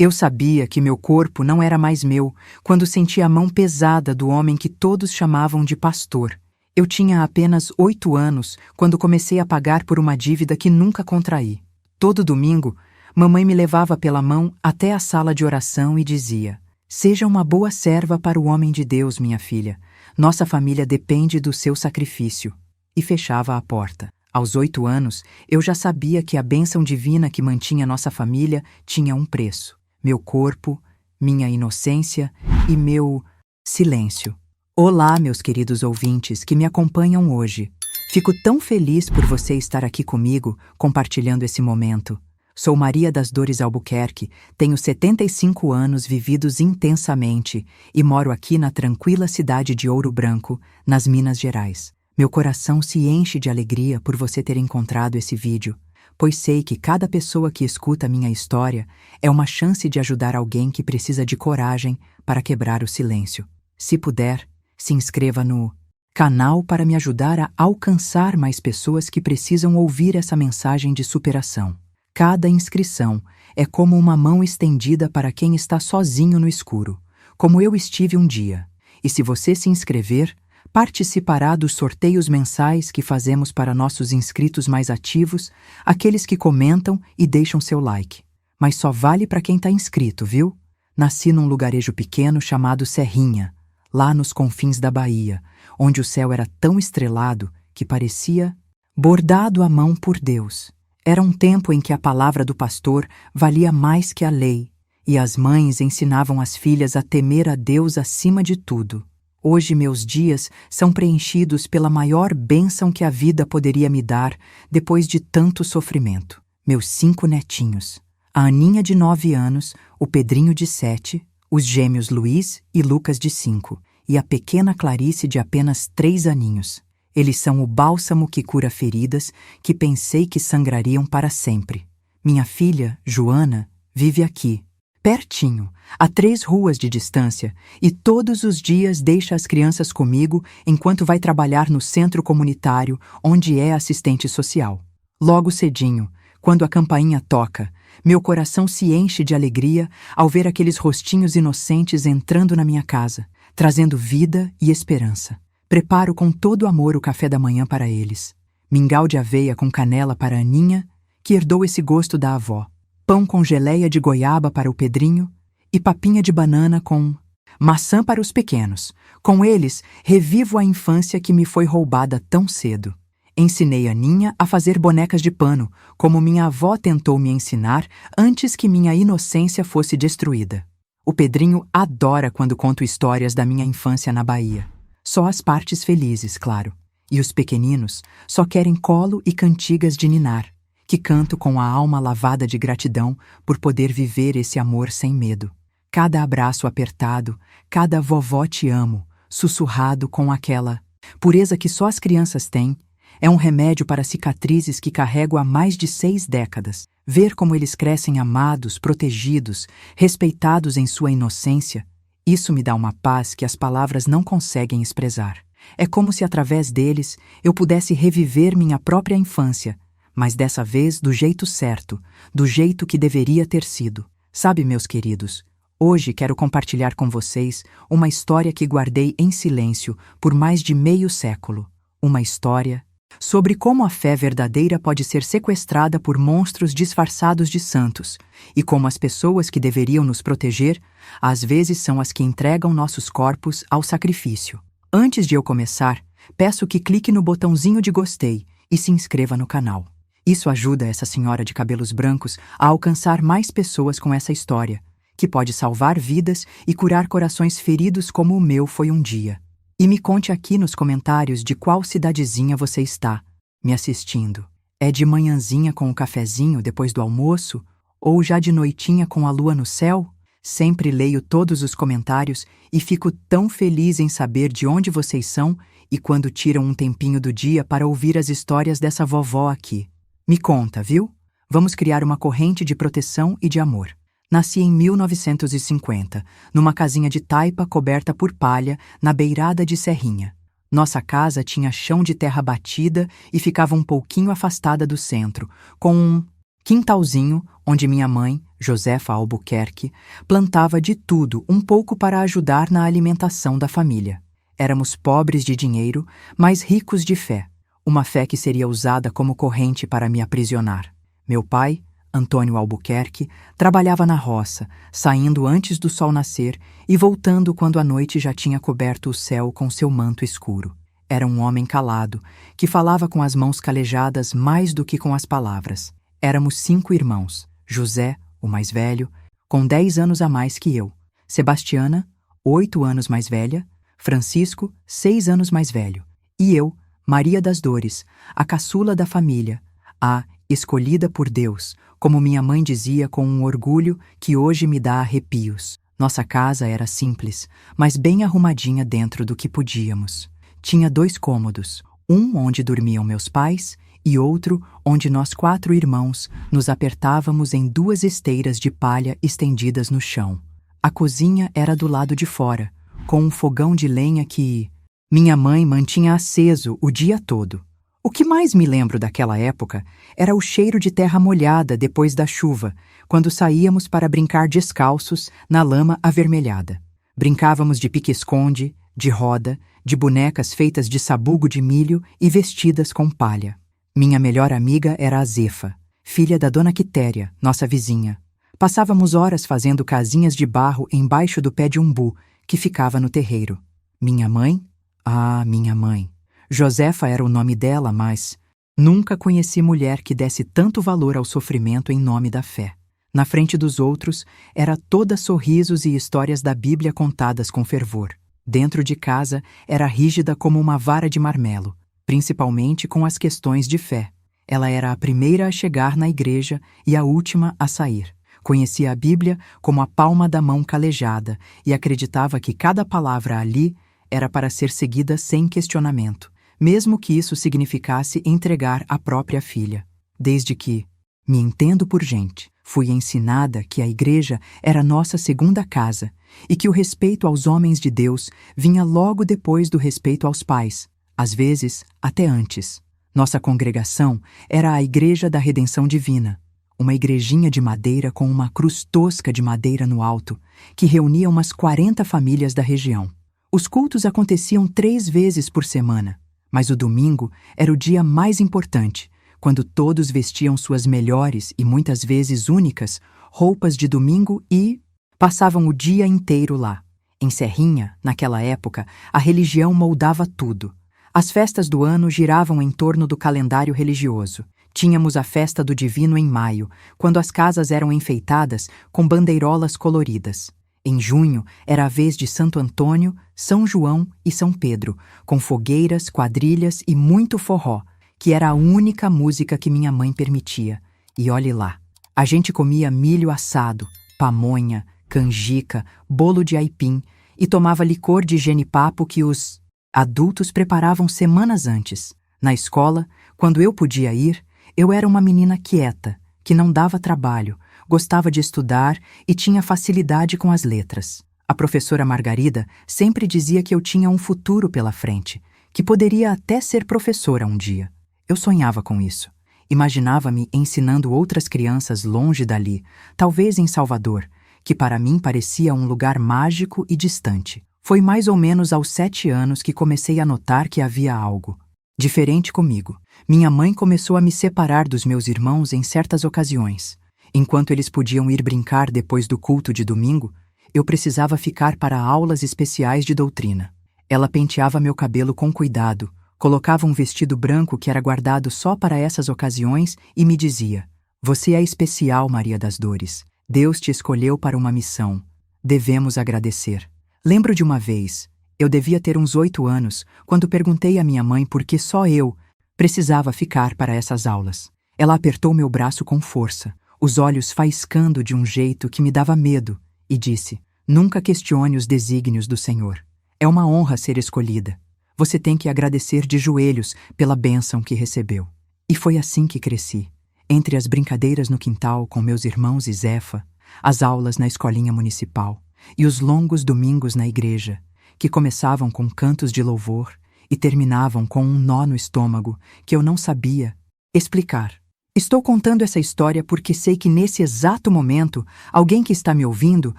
Eu sabia que meu corpo não era mais meu quando senti a mão pesada do homem que todos chamavam de pastor. Eu tinha apenas 8 anos quando comecei a pagar por uma dívida que nunca contraí. Todo domingo, mamãe me levava pela mão até a sala de oração e dizia: "Seja uma boa serva para o homem de Deus, minha filha. Nossa família depende do seu sacrifício." E fechava a porta. Aos 8 anos, eu já sabia que a bênção divina que mantinha nossa família tinha um preço. Meu corpo, minha inocência e meu silêncio. Olá, meus queridos ouvintes que me acompanham hoje. Fico tão feliz por você estar aqui comigo, compartilhando esse momento. Sou Maria das Dores Albuquerque, tenho 75 anos vividos intensamente e moro aqui na tranquila cidade de Ouro Branco, nas Minas Gerais. Meu coração se enche de alegria por você ter encontrado esse vídeo, pois sei que cada pessoa que escuta minha história é uma chance de ajudar alguém que precisa de coragem para quebrar o silêncio. Se puder, se inscreva no canal para me ajudar a alcançar mais pessoas que precisam ouvir essa mensagem de superação. Cada inscrição é como uma mão estendida para quem está sozinho no escuro, como eu estive um dia. E se você se inscrever, participará dos sorteios mensais que fazemos para nossos inscritos mais ativos, aqueles que comentam e deixam seu like. Mas só vale para quem está inscrito, viu? Nasci num lugarejo pequeno chamado Serrinha, lá nos confins da Bahia, onde o céu era tão estrelado que parecia bordado à mão por Deus. Era um tempo em que a palavra do pastor valia mais que a lei, e as mães ensinavam as filhas a temer a Deus acima de tudo. Hoje meus dias são preenchidos pela maior bênção que a vida poderia me dar depois de tanto sofrimento. Meus 5 netinhos, a Aninha de 9 anos, o Pedrinho de 7, os gêmeos Luiz e Lucas de 5, e a pequena Clarice de apenas 3 aninhos. Eles são o bálsamo que cura feridas que pensei que sangrariam para sempre. Minha filha, Joana, vive aqui, pertinho, a 3 ruas de distância, e todos os dias deixa as crianças comigo enquanto vai trabalhar no centro comunitário, onde é assistente social. Logo cedinho, quando a campainha toca, meu coração se enche de alegria ao ver aqueles rostinhos inocentes entrando na minha casa, trazendo vida e esperança. Preparo com todo amor o café da manhã para eles. Mingau de aveia com canela para a Aninha, que herdou esse gosto da avó. Pão com geleia de goiaba para o Pedrinho e papinha de banana com maçã para os pequenos. Com eles, revivo a infância que me foi roubada tão cedo. Ensinei a Aninha a fazer bonecas de pano, como minha avó tentou me ensinar antes que minha inocência fosse destruída. O Pedrinho adora quando conto histórias da minha infância na Bahia. Só as partes felizes, claro. E os pequeninos só querem colo e cantigas de ninar, que canto com a alma lavada de gratidão por poder viver esse amor sem medo. Cada abraço apertado, cada vovó te amo, sussurrado com aquela pureza que só as crianças têm, é um remédio para cicatrizes que carrego há mais de 6 décadas. Ver como eles crescem amados, protegidos, respeitados em sua inocência, isso me dá uma paz que as palavras não conseguem expressar. É como se através deles eu pudesse reviver minha própria infância, mas dessa vez do jeito certo, do jeito que deveria ter sido. Sabe, meus queridos, hoje quero compartilhar com vocês uma história que guardei em silêncio por mais de meio século. Uma história sobre como a fé verdadeira pode ser sequestrada por monstros disfarçados de santos e como as pessoas que deveriam nos proteger, às vezes são as que entregam nossos corpos ao sacrifício. Antes de eu começar, peço que clique no botãozinho de gostei e se inscreva no canal. Isso ajuda essa senhora de cabelos brancos a alcançar mais pessoas com essa história, que pode salvar vidas e curar corações feridos como o meu foi um dia. E me conte aqui nos comentários de qual cidadezinha você está me assistindo. É de manhãzinha com o cafezinho depois do almoço? Ou já de noitinha com a lua no céu? Sempre leio todos os comentários e fico tão feliz em saber de onde vocês são e quando tiram um tempinho do dia para ouvir as histórias dessa vovó aqui. Me conta, viu? Vamos criar uma corrente de proteção e de amor. Nasci em 1950, numa casinha de taipa coberta por palha, na beirada de Serrinha. Nossa casa tinha chão de terra batida e ficava um pouquinho afastada do centro, com um quintalzinho onde minha mãe, Josefa Albuquerque, plantava de tudo um pouco para ajudar na alimentação da família. Éramos pobres de dinheiro, mas ricos de fé, uma fé que seria usada como corrente para me aprisionar. Meu pai, Antônio Albuquerque, trabalhava na roça, saindo antes do sol nascer e voltando quando a noite já tinha coberto o céu com seu manto escuro. Era um homem calado, que falava com as mãos calejadas mais do que com as palavras. Éramos 5 irmãos: José, o mais velho, com 10 anos a mais que eu; Sebastiana, 8 anos mais velha; Francisco, 6 anos mais velho; e eu, Maria das Dores, a caçula da família, a escolhida por Deus, como minha mãe dizia com um orgulho que hoje me dá arrepios. Nossa casa era simples, mas bem arrumadinha dentro do que podíamos. Tinha 2 cômodos, um onde dormiam meus pais e outro onde nós 4 irmãos nos apertávamos em 2 esteiras de palha estendidas no chão. A cozinha era do lado de fora, com um fogão de lenha que minha mãe mantinha aceso o dia todo. O que mais me lembro daquela época era o cheiro de terra molhada depois da chuva, quando saíamos para brincar descalços na lama avermelhada. Brincávamos de pique-esconde, de roda, de bonecas feitas de sabugo de milho e vestidas com palha. Minha melhor amiga era a Zefa, filha da dona Quitéria, nossa vizinha. Passávamos horas fazendo casinhas de barro embaixo do pé de umbu, que ficava no terreiro. Minha mãe? Ah, minha mãe. Josefa era o nome dela, mas nunca conheci mulher que desse tanto valor ao sofrimento em nome da fé. Na frente dos outros, era toda sorrisos e histórias da Bíblia contadas com fervor. Dentro de casa, era rígida como uma vara de marmelo, principalmente com as questões de fé. Ela era a primeira a chegar na igreja e a última a sair. Conhecia a Bíblia como a palma da mão calejada e acreditava que cada palavra ali era para ser seguida sem questionamento, mesmo que isso significasse entregar a própria filha. Desde que me entendo por gente, fui ensinada que a igreja era nossa segunda casa e que o respeito aos homens de Deus vinha logo depois do respeito aos pais, às vezes até antes. Nossa congregação era a Igreja da Redenção Divina, uma igrejinha de madeira com uma cruz tosca de madeira no alto, que reunia umas 40 famílias da região. Os cultos aconteciam 3 vezes por semana, mas o domingo era o dia mais importante, quando todos vestiam suas melhores e muitas vezes únicas roupas de domingo e passavam o dia inteiro lá. Em Serrinha, naquela época, a religião moldava tudo. As festas do ano giravam em torno do calendário religioso. Tínhamos a festa do Divino em maio, quando as casas eram enfeitadas com bandeirolas coloridas. Em junho era a vez de Santo Antônio, São João e São Pedro, com fogueiras, quadrilhas e muito forró, que era a única música que minha mãe permitia. E olhe lá, a gente comia milho assado, pamonha, canjica, bolo de aipim e tomava licor de genipapo que os adultos preparavam semanas antes. Na escola, quando eu podia ir, eu era uma menina quieta, que não dava trabalho, gostava de estudar e tinha facilidade com as letras. A professora Margarida sempre dizia que eu tinha um futuro pela frente, que poderia até ser professora um dia. Eu sonhava com isso. Imaginava-me ensinando outras crianças longe dali, talvez em Salvador, que para mim parecia um lugar mágico e distante. Foi mais ou menos aos 7 anos que comecei a notar que havia algo diferente comigo. Minha mãe começou a me separar dos meus irmãos em certas ocasiões. Enquanto eles podiam ir brincar depois do culto de domingo, eu precisava ficar para aulas especiais de doutrina. Ela penteava meu cabelo com cuidado, colocava um vestido branco que era guardado só para essas ocasiões e me dizia: "Você é especial, Maria das Dores. Deus te escolheu para uma missão. Devemos agradecer." Lembro de uma vez, eu devia ter uns 8 anos, quando perguntei à minha mãe por que só eu precisava ficar para essas aulas. Ela apertou meu braço com força, os olhos faiscando de um jeito que me dava medo, e disse: "Nunca questione os desígnios do Senhor. É uma honra ser escolhida. Você tem que agradecer de joelhos pela bênção que recebeu." E foi assim que cresci, entre as brincadeiras no quintal com meus irmãos e Zefa, as aulas na escolinha municipal e os longos domingos na igreja, que começavam com cantos de louvor e terminavam com um nó no estômago que eu não sabia explicar. Estou contando essa história porque sei que nesse exato momento, alguém que está me ouvindo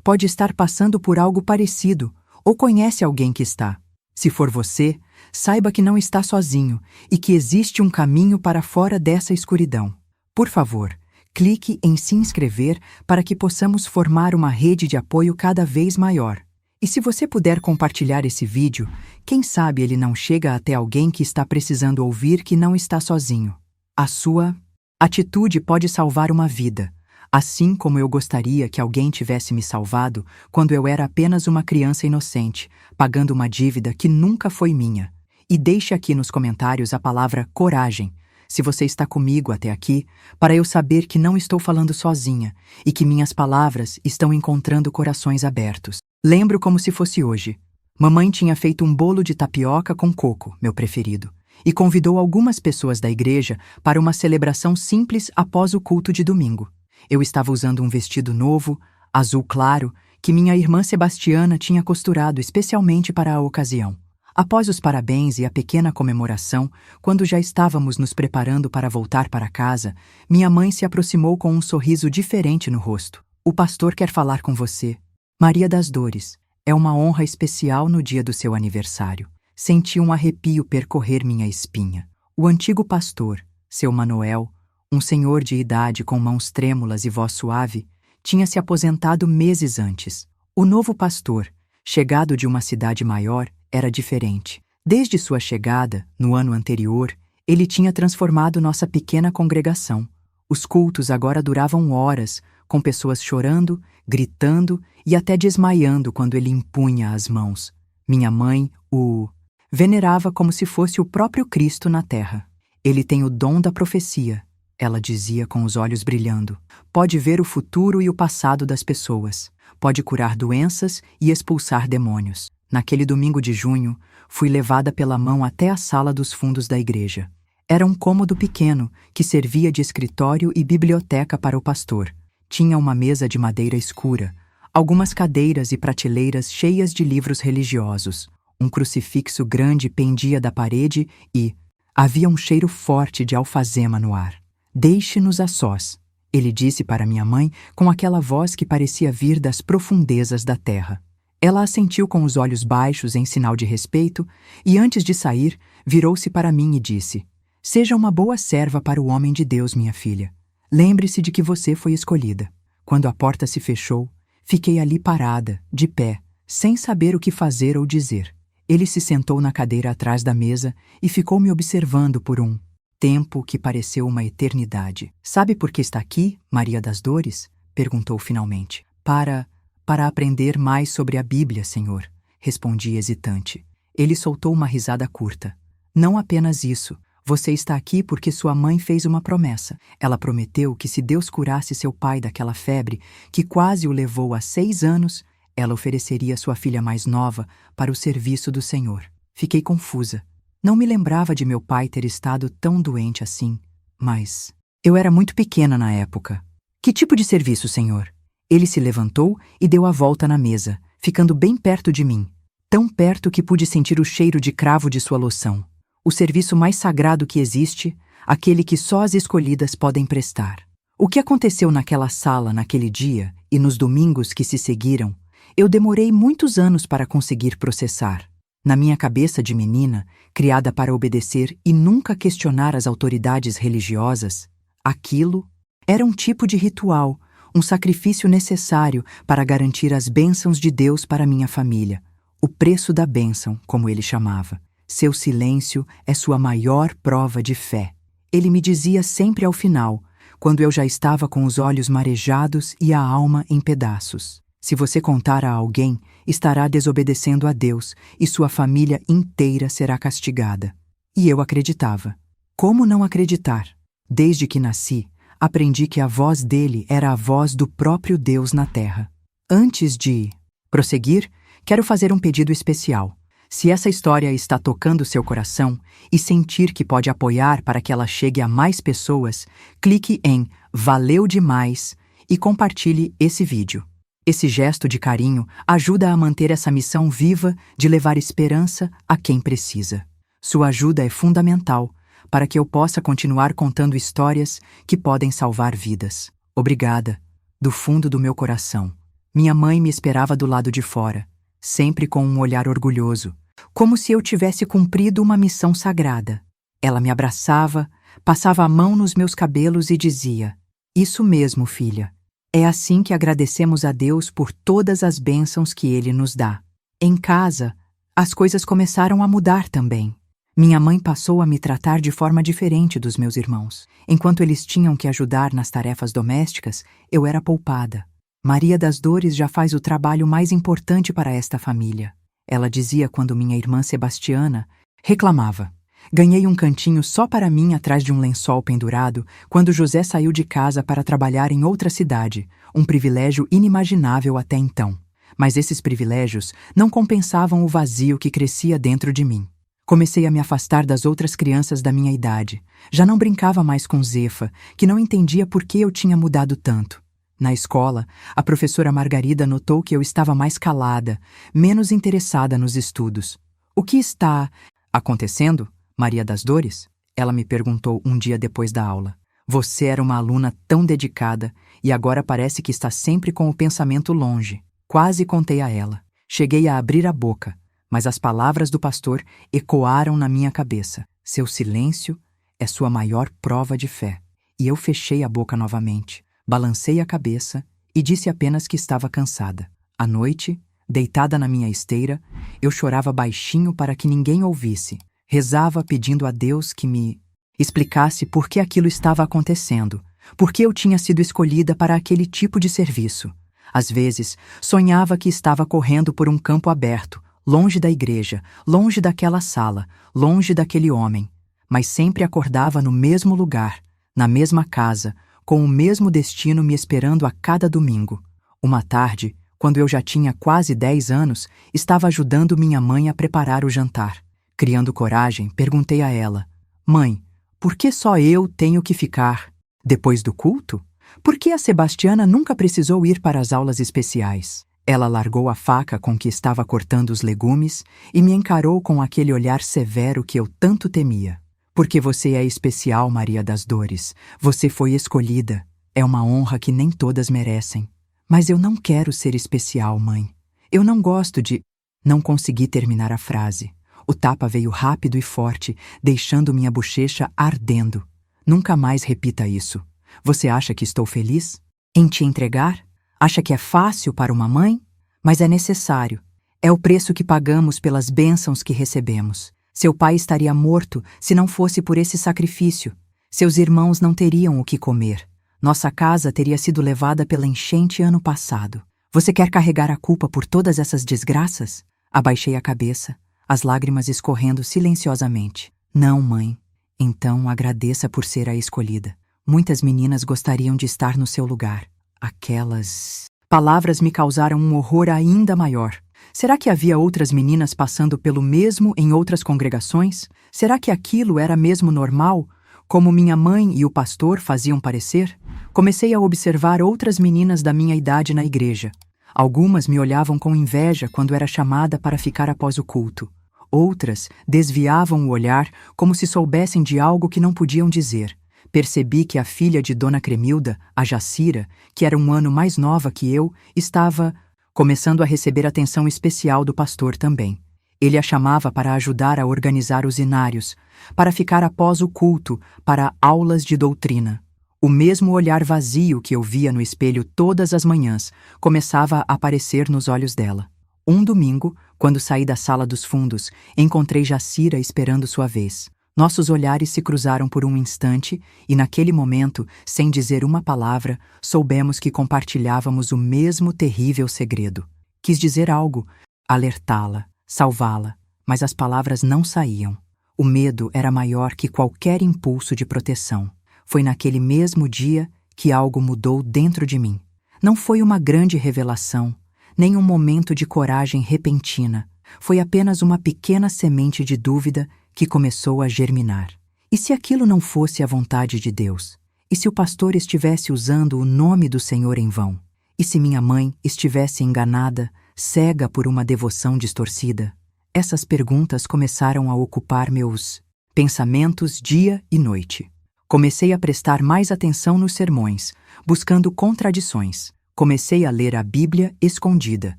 pode estar passando por algo parecido ou conhece alguém que está. Se for você, saiba que não está sozinho e que existe um caminho para fora dessa escuridão. Por favor, clique em se inscrever para que possamos formar uma rede de apoio cada vez maior. E se você puder compartilhar esse vídeo, quem sabe ele não chega até alguém que está precisando ouvir que não está sozinho. A sua atitude pode salvar uma vida, assim como eu gostaria que alguém tivesse me salvado quando eu era apenas uma criança inocente, pagando uma dívida que nunca foi minha. E deixe aqui nos comentários a palavra coragem, se você está comigo até aqui, para eu saber que não estou falando sozinha e que minhas palavras estão encontrando corações abertos. Lembro como se fosse hoje. Mamãe tinha feito um bolo de tapioca com coco, meu preferido, e convidou algumas pessoas da igreja para uma celebração simples após o culto de domingo. Eu estava usando um vestido novo, azul claro, que minha irmã Sebastiana tinha costurado especialmente para a ocasião. Após os parabéns e a pequena comemoração, quando já estávamos nos preparando para voltar para casa, minha mãe se aproximou com um sorriso diferente no rosto. "O pastor quer falar com você. Maria das Dores, é uma honra especial no dia do seu aniversário." Senti um arrepio percorrer minha espinha. O antigo pastor, seu Manuel, um senhor de idade com mãos trêmulas e voz suave, tinha se aposentado meses antes. O novo pastor, chegado de uma cidade maior, era diferente. Desde sua chegada, no ano anterior, ele tinha transformado nossa pequena congregação. Os cultos agora duravam horas, com pessoas chorando, gritando e até desmaiando quando ele impunha as mãos. Minha mãe o venerava como se fosse o próprio Cristo na terra. "Ele tem o dom da profecia", ela dizia com os olhos brilhando. "Pode ver o futuro e o passado das pessoas. Pode curar doenças e expulsar demônios." Naquele domingo de junho, fui levada pela mão até a sala dos fundos da igreja. Era um cômodo pequeno que servia de escritório e biblioteca para o pastor. Tinha uma mesa de madeira escura, algumas cadeiras e prateleiras cheias de livros religiosos. Um crucifixo grande pendia da parede e havia um cheiro forte de alfazema no ar. "Deixe-nos a sós", ele disse para minha mãe com aquela voz que parecia vir das profundezas da terra. Ela assentiu com os olhos baixos em sinal de respeito e, antes de sair, virou-se para mim e disse: "Seja uma boa serva para o homem de Deus, minha filha. Lembre-se de que você foi escolhida." Quando a porta se fechou, fiquei ali parada, de pé, sem saber o que fazer ou dizer. Ele se sentou na cadeira atrás da mesa e ficou me observando por um tempo que pareceu uma eternidade. "Sabe por que está aqui, Maria das Dores?" perguntou finalmente. Para aprender mais sobre a Bíblia, Senhor", respondi hesitante. Ele soltou uma risada curta. "Não apenas isso. Você está aqui porque sua mãe fez uma promessa. Ela prometeu que se Deus curasse seu pai daquela febre, que quase o levou a 6 anos, ela ofereceria sua filha mais nova para o serviço do Senhor." Fiquei confusa. Não me lembrava de meu pai ter estado tão doente assim, mas eu era muito pequena na época. "Que tipo de serviço, Senhor?" Ele se levantou e deu a volta na mesa, ficando bem perto de mim, tão perto que pude sentir o cheiro de cravo de sua loção. "O serviço mais sagrado que existe, aquele que só as escolhidas podem prestar." O que aconteceu naquela sala naquele dia e nos domingos que se seguiram, eu demorei muitos anos para conseguir processar. Na minha cabeça de menina, criada para obedecer e nunca questionar as autoridades religiosas, aquilo era um tipo de ritual, um sacrifício necessário para garantir as bênçãos de Deus para minha família. O preço da bênção, como ele chamava. Seu silêncio é sua maior prova de fé. Ele me dizia sempre ao final, quando eu já estava com os olhos marejados e a alma em pedaços: "Se você contar a alguém, estará desobedecendo a Deus e sua família inteira será castigada." E eu acreditava. Como não acreditar? Desde que nasci, aprendi que a voz dele era a voz do próprio Deus na terra. Antes de prosseguir, quero fazer um pedido especial. Se essa história está tocando seu coração e sentir que pode apoiar para que ela chegue a mais pessoas, clique em "Valeu demais" e compartilhe esse vídeo. Esse gesto de carinho ajuda a manter essa missão viva de levar esperança a quem precisa. Sua ajuda é fundamental para que eu possa continuar contando histórias que podem salvar vidas. Obrigada, do fundo do meu coração. Minha mãe me esperava do lado de fora, sempre com um olhar orgulhoso, como se eu tivesse cumprido uma missão sagrada. Ela me abraçava, passava a mão nos meus cabelos e dizia: "Isso mesmo, filha. É assim que agradecemos a Deus por todas as bênçãos que Ele nos dá." Em casa, as coisas começaram a mudar também. Minha mãe passou a me tratar de forma diferente dos meus irmãos. Enquanto eles tinham que ajudar nas tarefas domésticas, eu era poupada. Maria das Dores já faz o trabalho mais importante para esta família. Ela dizia quando minha irmã Sebastiana reclamava: "Ganhei um cantinho só para mim atrás de um lençol pendurado quando José saiu de casa para trabalhar em outra cidade, um privilégio inimaginável até então." Mas esses privilégios não compensavam o vazio que crescia dentro de mim. Comecei a me afastar das outras crianças da minha idade. Já não brincava mais com Zefa, que não entendia por que eu tinha mudado tanto. Na escola, a professora Margarida notou que eu estava mais calada, menos interessada nos estudos. "O que está acontecendo, Maria das Dores?" ela me perguntou um dia depois da aula. "Você era uma aluna tão dedicada e agora parece que está sempre com o pensamento longe." Quase contei a ela. Cheguei a abrir a boca, mas as palavras do pastor ecoaram na minha cabeça. "Seu silêncio é sua maior prova de fé." E eu fechei a boca novamente, balancei a cabeça e disse apenas que estava cansada. À noite, deitada na minha esteira, eu chorava baixinho para que ninguém ouvisse. Rezava pedindo a Deus que me explicasse por que aquilo estava acontecendo, por que eu tinha sido escolhida para aquele tipo de serviço. Às vezes, sonhava que estava correndo por um campo aberto, longe da igreja, longe daquela sala, longe daquele homem, mas sempre acordava no mesmo lugar, na mesma casa, com o mesmo destino me esperando a cada domingo. Uma tarde, quando eu já tinha quase 10 anos, estava ajudando minha mãe a preparar o jantar. Criando coragem, perguntei a ela: "Mãe, por que só eu tenho que ficar depois do culto? Por que a Sebastiana nunca precisou ir para as aulas especiais?" Ela largou a faca com que estava cortando os legumes e me encarou com aquele olhar severo que eu tanto temia. "Porque você é especial, Maria das Dores. Você foi escolhida. É uma honra que nem todas merecem." "Mas eu não quero ser especial, mãe. Eu não gosto de..." Não consegui terminar a frase. O tapa veio rápido e forte, deixando minha bochecha ardendo. "Nunca mais repita isso. Você acha que estou feliz em te entregar? Acha que é fácil para uma mãe? Mas é necessário. É o preço que pagamos pelas bênçãos que recebemos. Seu pai estaria morto se não fosse por esse sacrifício. Seus irmãos não teriam o que comer. Nossa casa teria sido levada pela enchente ano passado. Você quer carregar a culpa por todas essas desgraças?" Abaixei a cabeça, as lágrimas escorrendo silenciosamente. "Não, mãe. Então agradeça por ser a escolhida. Muitas meninas gostariam de estar no seu lugar. Aquelas..." Palavras me causaram um horror ainda maior. Será que havia outras meninas passando pelo mesmo em outras congregações? Será que aquilo era mesmo normal, como minha mãe e o pastor faziam parecer? Comecei a observar outras meninas da minha idade na igreja. Algumas me olhavam com inveja quando era chamada para ficar após o culto. Outras desviavam o olhar como se soubessem de algo que não podiam dizer. Percebi que a filha de Dona Cremilda, a Jacira, que era um ano mais nova que eu, estava começando a receber atenção especial do pastor também. Ele a chamava para ajudar a organizar os inários, para ficar após o culto, para aulas de doutrina. O mesmo olhar vazio que eu via no espelho todas as manhãs começava a aparecer nos olhos dela. Um domingo, quando saí da sala dos fundos, encontrei Jacira esperando sua vez. Nossos olhares se cruzaram por um instante e, naquele momento, sem dizer uma palavra, soubemos que compartilhávamos o mesmo terrível segredo. Quis dizer algo, alertá-la, salvá-la, mas as palavras não saíam. O medo era maior que qualquer impulso de proteção. Foi naquele mesmo dia que algo mudou dentro de mim. Não foi uma grande revelação, nem um momento de coragem repentina. Foi apenas uma pequena semente de dúvida que começou a germinar. E se aquilo não fosse a vontade de Deus? E se o pastor estivesse usando o nome do Senhor em vão? E se minha mãe estivesse enganada, cega por uma devoção distorcida? Essas perguntas começaram a ocupar meus pensamentos dia e noite. Comecei a prestar mais atenção nos sermões, buscando contradições. Comecei a ler a Bíblia escondida,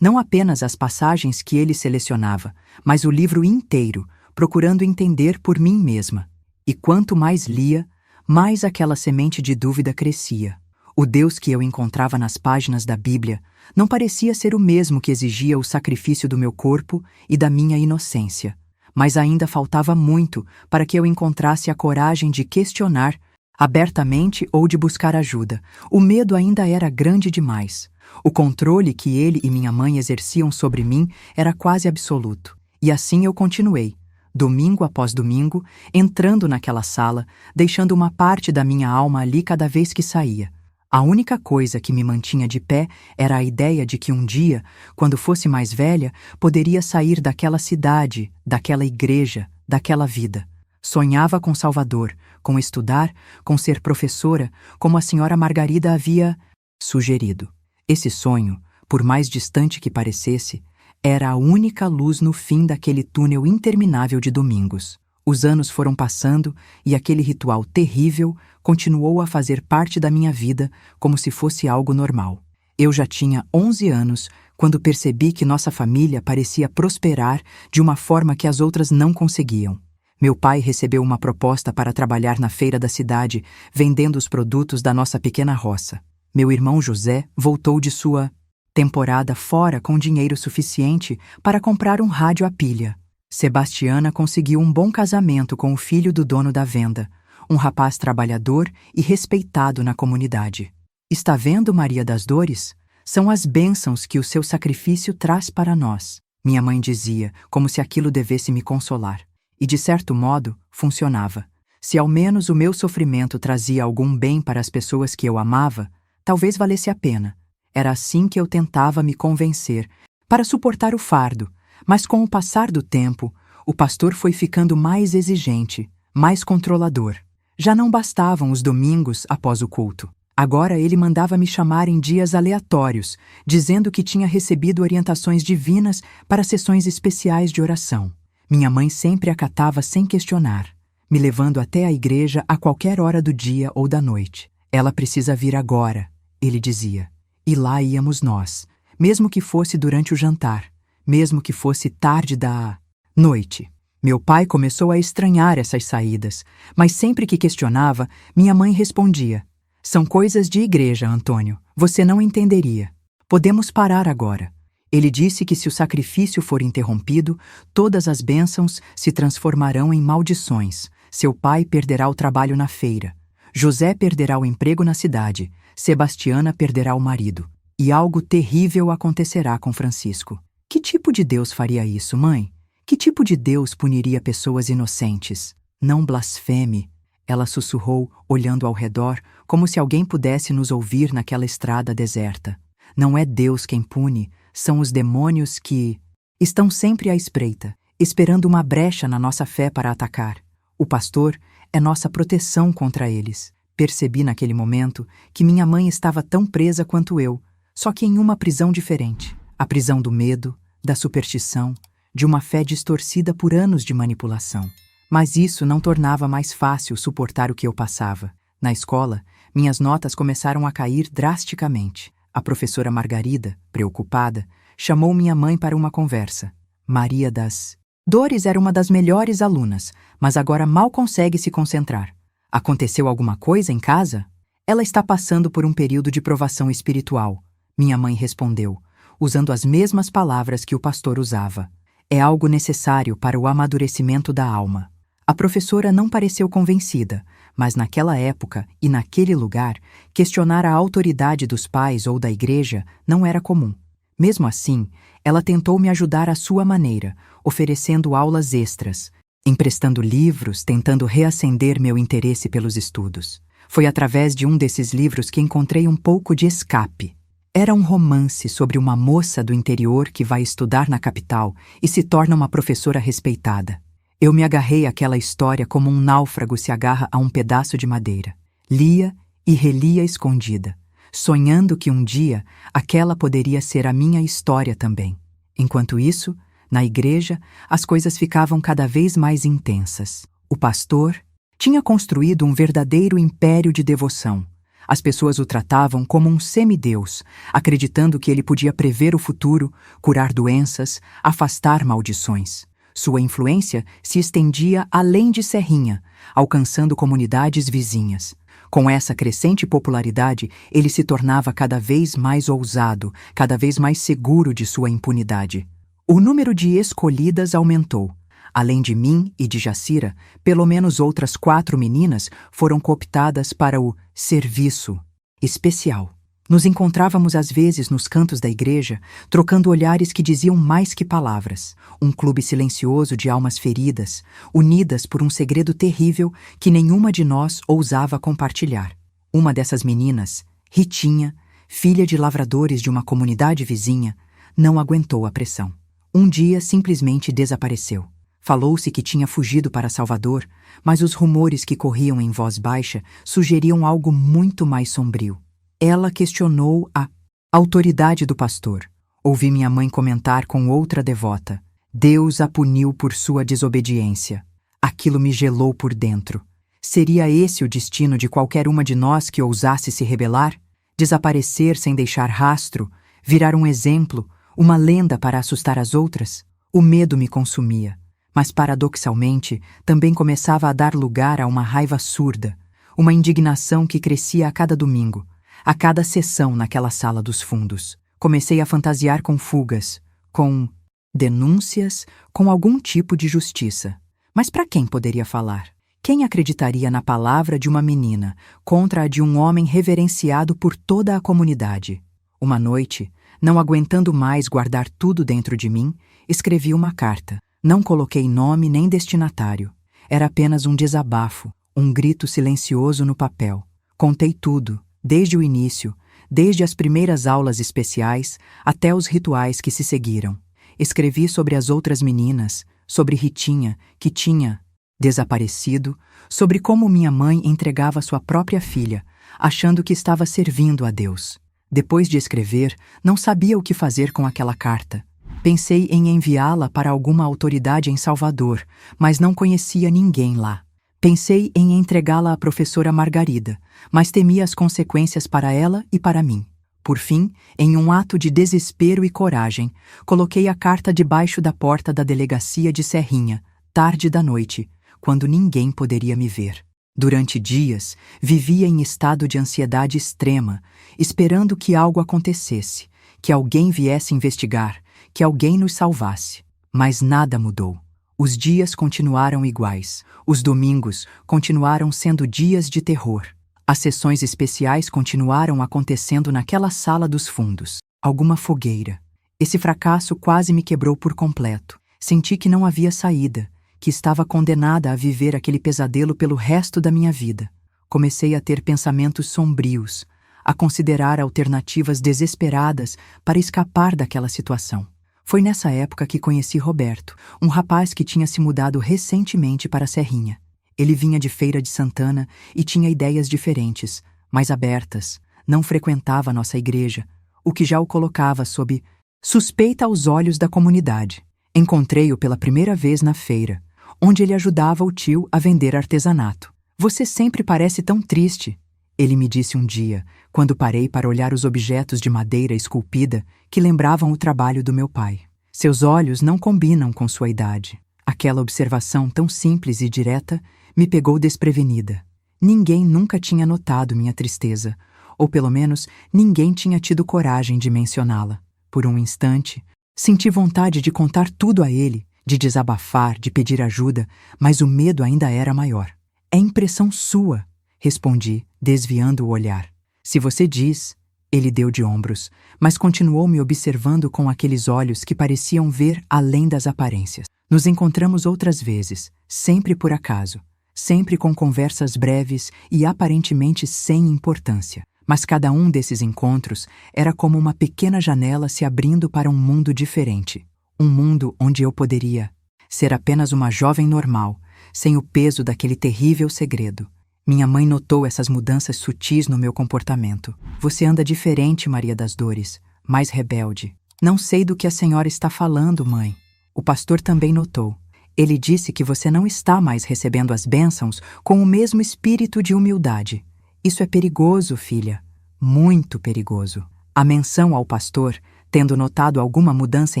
não apenas as passagens que ele selecionava, mas o livro inteiro, procurando entender por mim mesma. E quanto mais lia, mais aquela semente de dúvida crescia. O Deus que eu encontrava nas páginas da Bíblia não parecia ser o mesmo que exigia o sacrifício do meu corpo e da minha inocência. Mas ainda faltava muito para que eu encontrasse a coragem de questionar abertamente ou de buscar ajuda. O medo ainda era grande demais. O controle que ele e minha mãe exerciam sobre mim era quase absoluto. E assim eu continuei, domingo após domingo, entrando naquela sala, deixando uma parte da minha alma ali cada vez que saía. A única coisa que me mantinha de pé era a ideia de que um dia, quando fosse mais velha, poderia sair daquela cidade, daquela igreja, daquela vida. Sonhava com Salvador, com estudar, com ser professora, como a senhora Margarida havia sugerido. Esse sonho, por mais distante que parecesse, era a única luz no fim daquele túnel interminável de domingos. Os anos foram passando e aquele ritual terrível continuou a fazer parte da minha vida como se fosse algo normal. Eu já tinha 11 anos quando percebi que nossa família parecia prosperar de uma forma que as outras não conseguiam. Meu pai recebeu uma proposta para trabalhar na feira da cidade, vendendo os produtos da nossa pequena roça. Meu irmão José voltou de sua temporada fora com dinheiro suficiente para comprar um rádio a pilha. Sebastiana conseguiu um bom casamento com o filho do dono da venda, um rapaz trabalhador e respeitado na comunidade. Está vendo, Maria das Dores? São as bênçãos que o seu sacrifício traz para nós, minha mãe dizia, como se aquilo devesse me consolar. E de certo modo, funcionava. Se ao menos o meu sofrimento trazia algum bem para as pessoas que eu amava, talvez valesse a pena. Era assim que eu tentava me convencer, para suportar o fardo. Mas com o passar do tempo, o pastor foi ficando mais exigente, mais controlador. Já não bastavam os domingos após o culto. Agora ele mandava me chamar em dias aleatórios, dizendo que tinha recebido orientações divinas para sessões especiais de oração. Minha mãe sempre acatava sem questionar, me levando até a igreja a qualquer hora do dia ou da noite. Ela precisa vir agora, ele dizia. E lá íamos nós, mesmo que fosse durante o jantar, mesmo que fosse tarde da noite. Meu pai começou a estranhar essas saídas, mas sempre que questionava, minha mãe respondia: "São coisas de igreja, Antônio. Você não entenderia. Podemos parar agora." Ele disse que se o sacrifício for interrompido, todas as bênçãos se transformarão em maldições. Seu pai perderá o trabalho na feira. José perderá o emprego na cidade. Sebastiana perderá o marido. E algo terrível acontecerá com Francisco. Que tipo de Deus faria isso, mãe? Que tipo de Deus puniria pessoas inocentes? Não blasfeme, ela sussurrou, olhando ao redor, como se alguém pudesse nos ouvir naquela estrada deserta. Não é Deus quem pune, são os demônios que estão sempre à espreita, esperando uma brecha na nossa fé para atacar. O pastor é nossa proteção contra eles. Percebi naquele momento que minha mãe estava tão presa quanto eu, só que em uma prisão diferente. A prisão do medo, da superstição, de uma fé distorcida por anos de manipulação. Mas isso não tornava mais fácil suportar o que eu passava. Na escola, minhas notas começaram a cair drasticamente. A professora Margarida, preocupada, chamou minha mãe para uma conversa. Maria das Dores era uma das melhores alunas, mas agora mal consegue se concentrar. Aconteceu alguma coisa em casa? Ela está passando por um período de provação espiritual, minha mãe respondeu, usando as mesmas palavras que o pastor usava. É algo necessário para o amadurecimento da alma. A professora não pareceu convencida, mas naquela época e naquele lugar, questionar a autoridade dos pais ou da igreja não era comum. Mesmo assim, ela tentou me ajudar à sua maneira, oferecendo aulas extras, emprestando livros, tentando reacender meu interesse pelos estudos. Foi através de um desses livros que encontrei um pouco de escape. Era um romance sobre uma moça do interior que vai estudar na capital e se torna uma professora respeitada. Eu me agarrei àquela história como um náufrago se agarra a um pedaço de madeira. Lia e relia escondida, sonhando que um dia aquela poderia ser a minha história também. Enquanto isso, na igreja, as coisas ficavam cada vez mais intensas. O pastor tinha construído um verdadeiro império de devoção. As pessoas o tratavam como um semideus, acreditando que ele podia prever o futuro, curar doenças, afastar maldições. Sua influência se estendia além de Serrinha, alcançando comunidades vizinhas. Com essa crescente popularidade, ele se tornava cada vez mais ousado, cada vez mais seguro de sua impunidade. O número de escolhidas aumentou. Além de mim e de Jacira, pelo menos outras 4 meninas foram cooptadas para o serviço especial. Nos encontrávamos às vezes nos cantos da igreja, trocando olhares que diziam mais que palavras. Um clube silencioso de almas feridas, unidas por um segredo terrível que nenhuma de nós ousava compartilhar. Uma dessas meninas, Ritinha, filha de lavradores de uma comunidade vizinha, não aguentou a pressão. Um dia simplesmente desapareceu. Falou-se que tinha fugido para Salvador, mas os rumores que corriam em voz baixa sugeriam algo muito mais sombrio. Ela questionou a autoridade do pastor. Ouvi minha mãe comentar com outra devota: Deus a puniu por sua desobediência. Aquilo me gelou por dentro. Seria esse o destino de qualquer uma de nós que ousasse se rebelar? Desaparecer sem deixar rastro? Virar um exemplo, uma lenda para assustar as outras? O medo me consumia. Mas, paradoxalmente, também começava a dar lugar a uma raiva surda, uma indignação que crescia a cada domingo, a cada sessão naquela sala dos fundos. Comecei a fantasiar com fugas, com denúncias, com algum tipo de justiça. Mas para quem poderia falar? Quem acreditaria na palavra de uma menina contra a de um homem reverenciado por toda a comunidade? Uma noite, não aguentando mais guardar tudo dentro de mim, escrevi uma carta. Não coloquei nome nem destinatário. Era apenas um desabafo, um grito silencioso no papel. Contei tudo, desde o início, desde as primeiras aulas especiais até os rituais que se seguiram. Escrevi sobre as outras meninas, sobre Ritinha, que tinha desaparecido, sobre como minha mãe entregava sua própria filha, achando que estava servindo a Deus. Depois de escrever, não sabia o que fazer com aquela carta. Pensei em enviá-la para alguma autoridade em Salvador, mas não conhecia ninguém lá. Pensei em entregá-la à professora Margarida, mas temia as consequências para ela e para mim. Por fim, em um ato de desespero e coragem, coloquei a carta debaixo da porta da delegacia de Serrinha, tarde da noite, quando ninguém poderia me ver. Durante dias, vivia em estado de ansiedade extrema, esperando que algo acontecesse, que alguém viesse investigar, que alguém nos salvasse. Mas nada mudou. Os dias continuaram iguais. Os domingos continuaram sendo dias de terror. As sessões especiais continuaram acontecendo naquela sala dos fundos. Alguma fogueira. Esse fracasso quase me quebrou por completo. Senti que não havia saída, que estava condenada a viver aquele pesadelo pelo resto da minha vida. Comecei a ter pensamentos sombrios, a considerar alternativas desesperadas para escapar daquela situação. Foi nessa época que conheci Roberto, um rapaz que tinha se mudado recentemente para Serrinha. Ele vinha de Feira de Santana e tinha ideias diferentes, mais abertas. Não frequentava nossa igreja, o que já o colocava sob suspeita aos olhos da comunidade. Encontrei-o pela primeira vez na feira, onde ele ajudava o tio a vender artesanato. "Você sempre parece tão triste", ele me disse um dia, quando parei para olhar os objetos de madeira esculpida que lembravam o trabalho do meu pai. "Seus olhos não combinam com sua idade." Aquela observação tão simples e direta me pegou desprevenida. Ninguém nunca tinha notado minha tristeza, ou pelo menos ninguém tinha tido coragem de mencioná-la. Por um instante, senti vontade de contar tudo a ele, de desabafar, de pedir ajuda, mas o medo ainda era maior. "É impressão sua", respondi, desviando o olhar. "Se você diz..." Ele deu de ombros, mas continuou me observando com aqueles olhos que pareciam ver além das aparências. Nos encontramos outras vezes, sempre por acaso, sempre com conversas breves e aparentemente sem importância. Mas cada um desses encontros era como uma pequena janela se abrindo para um mundo diferente. Um mundo onde eu poderia ser apenas uma jovem normal, sem o peso daquele terrível segredo. Minha mãe notou essas mudanças sutis no meu comportamento. "Você anda diferente, Maria das Dores, mais rebelde." "Não sei do que a senhora está falando, mãe." O pastor também notou. Ele disse que você não está mais recebendo as bênçãos com o mesmo espírito de humildade. Isso é perigoso, filha. Muito perigoso. A menção ao pastor, tendo notado alguma mudança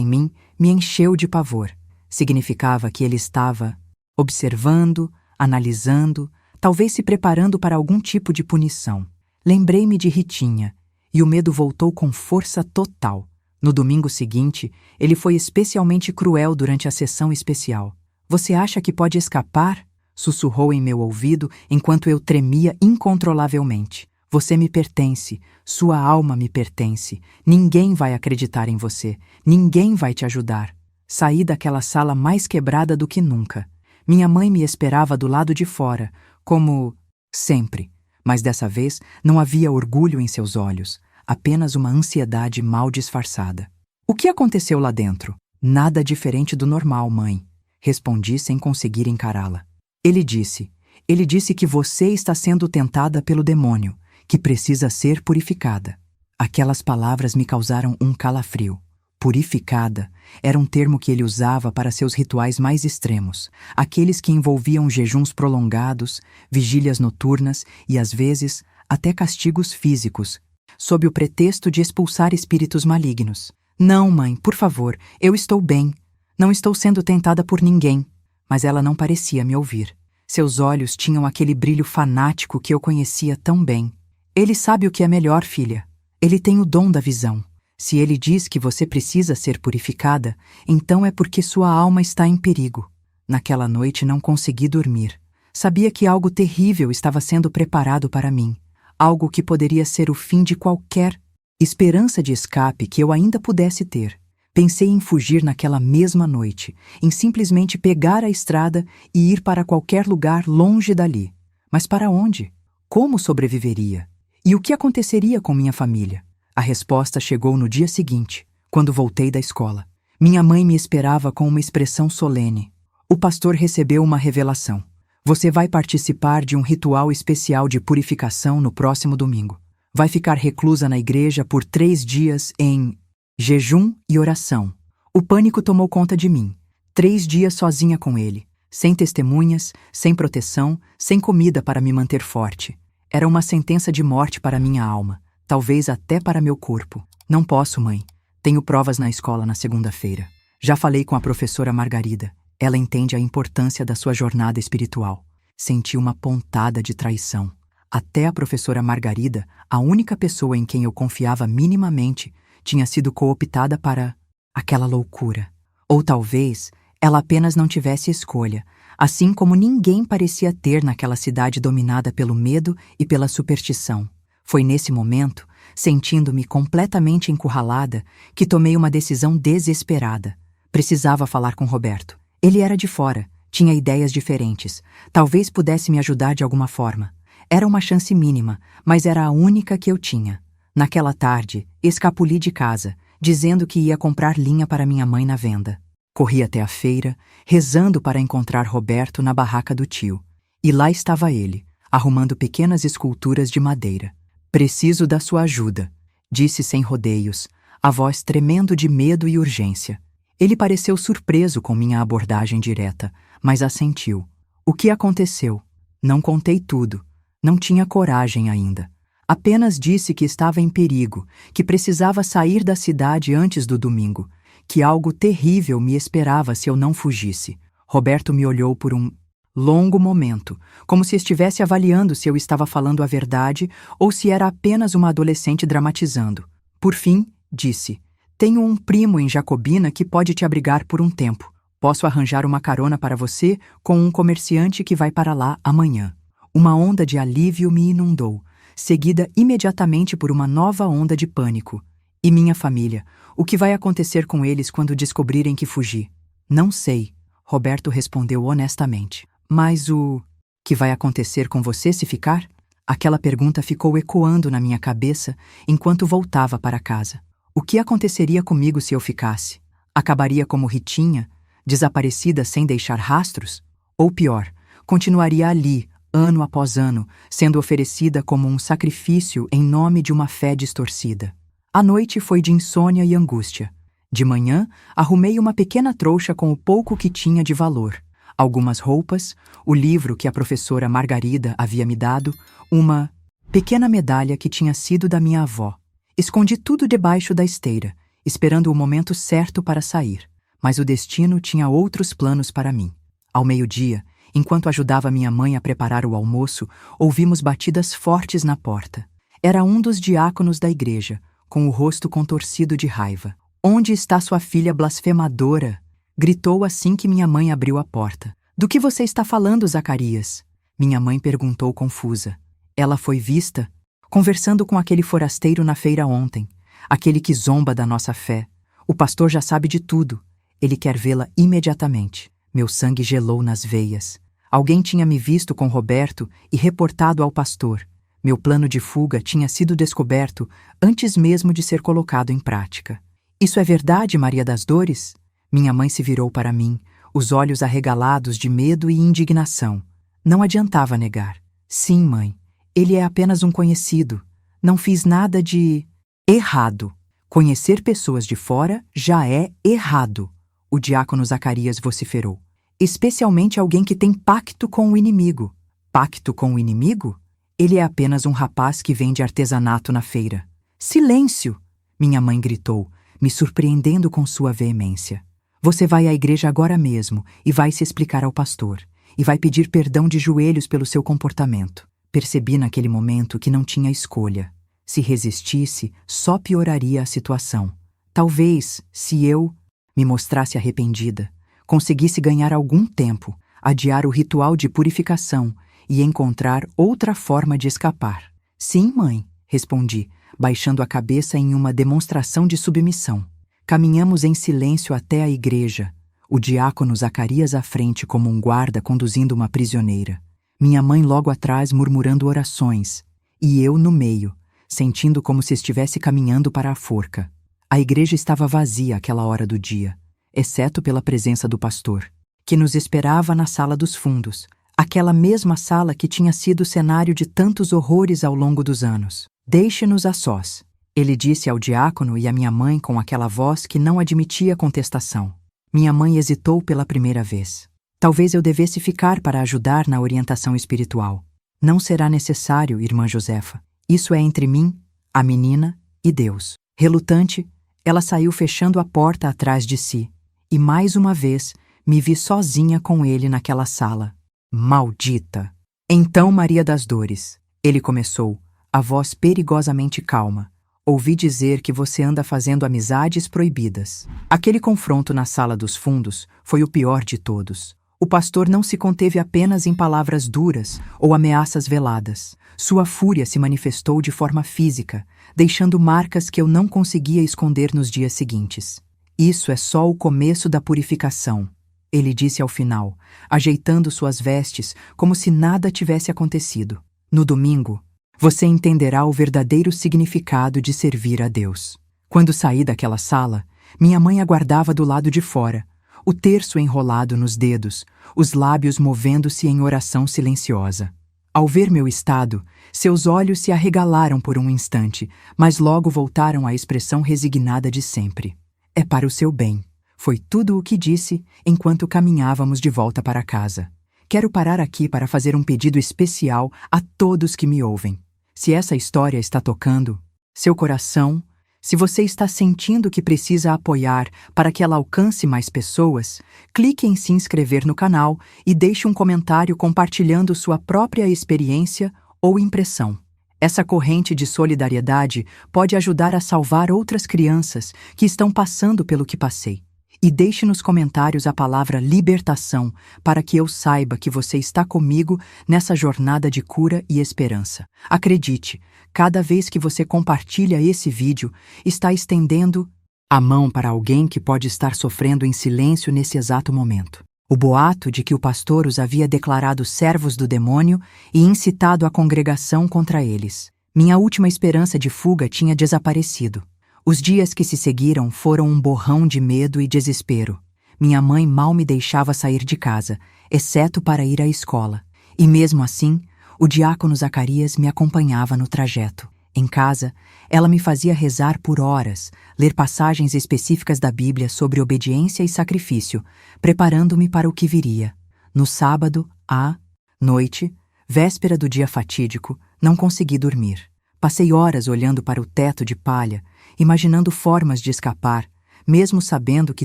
em mim, me encheu de pavor. Significava que ele estava observando, analisando, talvez se preparando para algum tipo de punição. Lembrei-me de Ritinha, e o medo voltou com força total. No domingo seguinte, ele foi especialmente cruel durante a sessão especial. Você acha que pode escapar? Sussurrou em meu ouvido enquanto eu tremia incontrolavelmente. Você me pertence, sua alma me pertence. Ninguém vai acreditar em você, ninguém vai te ajudar. Saí daquela sala mais quebrada do que nunca. Minha mãe me esperava do lado de fora, como sempre, mas dessa vez não havia orgulho em seus olhos, apenas uma ansiedade mal disfarçada. O que aconteceu lá dentro? Nada diferente do normal, mãe. Respondi sem conseguir encará-la. Ele disse que você está sendo tentada pelo demônio, que precisa ser purificada. Aquelas palavras me causaram um calafrio. Purificada era um termo que ele usava para seus rituais mais extremos, aqueles que envolviam jejuns prolongados, vigílias noturnas e, às vezes, até castigos físicos, sob o pretexto de expulsar espíritos malignos. Não, mãe, por favor, eu estou bem. Não estou sendo tentada por ninguém. Mas ela não parecia me ouvir. Seus olhos tinham aquele brilho fanático que eu conhecia tão bem. Ele sabe o que é melhor, filha. Ele tem o dom da visão. Se ele diz que você precisa ser purificada, então é porque sua alma está em perigo. Naquela noite não consegui dormir. Sabia que algo terrível estava sendo preparado para mim. Algo que poderia ser o fim de qualquer esperança de escape que eu ainda pudesse ter. Pensei em fugir naquela mesma noite, em simplesmente pegar a estrada e ir para qualquer lugar longe dali. Mas para onde? Como sobreviveria? E o que aconteceria com minha família? A resposta chegou no dia seguinte, quando voltei da escola. Minha mãe me esperava com uma expressão solene. O pastor recebeu uma revelação. Você vai participar de um ritual especial de purificação no próximo domingo. Vai ficar reclusa na igreja por 3 dias em jejum e oração. O pânico tomou conta de mim. 3 dias sozinha com ele, sem testemunhas, sem proteção, sem comida para me manter forte. Era uma sentença de morte para minha alma. Talvez até para meu corpo. Não posso, mãe. Tenho provas na escola na segunda-feira. Já falei com a professora Margarida. Ela entende a importância da sua jornada espiritual. Senti uma pontada de traição. Até a professora Margarida, a única pessoa em quem eu confiava minimamente, tinha sido cooptada para aquela loucura. Ou talvez ela apenas não tivesse escolha, assim como ninguém parecia ter naquela cidade dominada pelo medo e pela superstição. Foi nesse momento, sentindo-me completamente encurralada, que tomei uma decisão desesperada. Precisava falar com Roberto. Ele era de fora, tinha ideias diferentes. Talvez pudesse me ajudar de alguma forma. Era uma chance mínima, mas era a única que eu tinha. Naquela tarde, escapuli de casa, dizendo que ia comprar linha para minha mãe na venda. Corri até a feira, rezando para encontrar Roberto na barraca do tio. E lá estava ele, arrumando pequenas esculturas de madeira. Preciso da sua ajuda, disse sem rodeios, a voz tremendo de medo e urgência. Ele pareceu surpreso com minha abordagem direta, mas assentiu. O que aconteceu? Não contei tudo. Não tinha coragem ainda. Apenas disse que estava em perigo, que precisava sair da cidade antes do domingo, que algo terrível me esperava se eu não fugisse. Roberto me olhou por um longo momento, como se estivesse avaliando se eu estava falando a verdade ou se era apenas uma adolescente dramatizando. Por fim, disse: tenho um primo em Jacobina que pode te abrigar por um tempo. Posso arranjar uma carona para você com um comerciante que vai para lá amanhã. Uma onda de alívio me inundou, seguida imediatamente por uma nova onda de pânico. E minha família? O que vai acontecer com eles quando descobrirem que fugi? Não sei, Roberto respondeu honestamente. Mas o que vai acontecer com você se ficar? Aquela pergunta ficou ecoando na minha cabeça enquanto voltava para casa. O que aconteceria comigo se eu ficasse? Acabaria como Ritinha, desaparecida sem deixar rastros? Ou pior, continuaria ali, ano após ano, sendo oferecida como um sacrifício em nome de uma fé distorcida? A noite foi de insônia e angústia. De manhã, arrumei uma pequena trouxa com o pouco que tinha de valor. algumas roupas, o livro que a professora Margarida havia me dado, uma pequena medalha que tinha sido da minha avó. Escondi tudo debaixo da esteira, esperando o momento certo para sair. Mas o destino tinha outros planos para mim. Ao meio-dia, enquanto ajudava minha mãe a preparar o almoço, ouvimos batidas fortes na porta. Era um dos diáconos da igreja, com o rosto contorcido de raiva. "Onde está sua filha blasfemadora?" gritou assim que minha mãe abriu a porta. "Do que você está falando, Zacarias?" Minha mãe perguntou confusa. Ela foi vista conversando com aquele forasteiro na feira ontem, aquele que zomba da nossa fé. O pastor já sabe de tudo. Ele quer vê-la imediatamente. Meu sangue gelou nas veias. Alguém tinha me visto com Roberto e reportado ao pastor. Meu plano de fuga tinha sido descoberto antes mesmo de ser colocado em prática. "Isso é verdade, Maria das Dores?" Minha mãe se virou para mim, os olhos arregalados de medo e indignação. Não adiantava negar. "Sim, mãe. Ele é apenas um conhecido. Não fiz nada de errado. Conhecer pessoas de fora já é errado", o diácono Zacarias vociferou. "Especialmente alguém que tem pacto com o inimigo." "Pacto com o inimigo? Ele é apenas um rapaz que vende artesanato na feira." "Silêncio!" minha mãe gritou, me surpreendendo com sua veemência. "Você vai à igreja agora mesmo e vai se explicar ao pastor. E vai pedir perdão de joelhos pelo seu comportamento." Percebi naquele momento que não tinha escolha. Se resistisse, só pioraria a situação. Talvez, se eu me mostrasse arrependida, conseguisse ganhar algum tempo, adiar o ritual de purificação e encontrar outra forma de escapar. "Sim, mãe", respondi, baixando a cabeça em uma demonstração de submissão. Caminhamos em silêncio até a igreja, o diácono Zacarias à frente como um guarda conduzindo uma prisioneira. Minha mãe logo atrás murmurando orações, e eu no meio, sentindo como se estivesse caminhando para a forca. A igreja estava vazia àquela hora do dia, exceto pela presença do pastor, que nos esperava na sala dos fundos, aquela mesma sala que tinha sido cenário de tantos horrores ao longo dos anos. "Deixe-nos a sós", ele disse ao diácono e à minha mãe com aquela voz que não admitia contestação. Minha mãe hesitou pela primeira vez. Talvez eu devesse ficar para ajudar na orientação espiritual. "Não será necessário, irmã Josefa. Isso é entre mim, a menina e Deus." Relutante, ela saiu fechando a porta atrás de si, e mais uma vez me vi sozinha com ele naquela sala. "Maldita!" "Então, Maria das Dores", ele começou, a voz perigosamente calma, "ouvi dizer que você anda fazendo amizades proibidas." Aquele confronto na sala dos fundos foi o pior de todos. O pastor não se conteve apenas em palavras duras ou ameaças veladas. Sua fúria se manifestou de forma física, deixando marcas que eu não conseguia esconder nos dias seguintes. "Isso é só o começo da purificação", ele disse ao final, ajeitando suas vestes como se nada tivesse acontecido. "No domingo, você entenderá o verdadeiro significado de servir a Deus." Quando saí daquela sala, minha mãe aguardava do lado de fora, o terço enrolado nos dedos, os lábios movendo-se em oração silenciosa. Ao ver meu estado, seus olhos se arregalaram por um instante, mas logo voltaram à expressão resignada de sempre. "É para o seu bem", foi tudo o que disse enquanto caminhávamos de volta para casa. "Quero parar aqui para fazer um pedido especial a todos que me ouvem. Se essa história está tocando seu coração, se você está sentindo que precisa apoiar para que ela alcance mais pessoas, clique em se inscrever no canal e deixe um comentário compartilhando sua própria experiência ou impressão. Essa corrente de solidariedade pode ajudar a salvar outras crianças que estão passando pelo que passei. E deixe nos comentários a palavra libertação para que eu saiba que você está comigo nessa jornada de cura e esperança. Acredite, cada vez que você compartilha esse vídeo, está estendendo a mão para alguém que pode estar sofrendo em silêncio nesse exato momento. O boato de que o pastor os havia declarado servos do demônio e incitado a congregação contra eles. Minha última esperança de fuga tinha desaparecido. Os dias que se seguiram foram um borrão de medo e desespero. Minha mãe mal me deixava sair de casa, exceto para ir à escola. E mesmo assim, o diácono Zacarias me acompanhava no trajeto. Em casa, ela me fazia rezar por horas, ler passagens específicas da Bíblia sobre obediência e sacrifício, preparando-me para o que viria. No sábado, à noite, véspera do dia fatídico, não consegui dormir. Passei horas olhando para o teto de palha, imaginando formas de escapar, mesmo sabendo que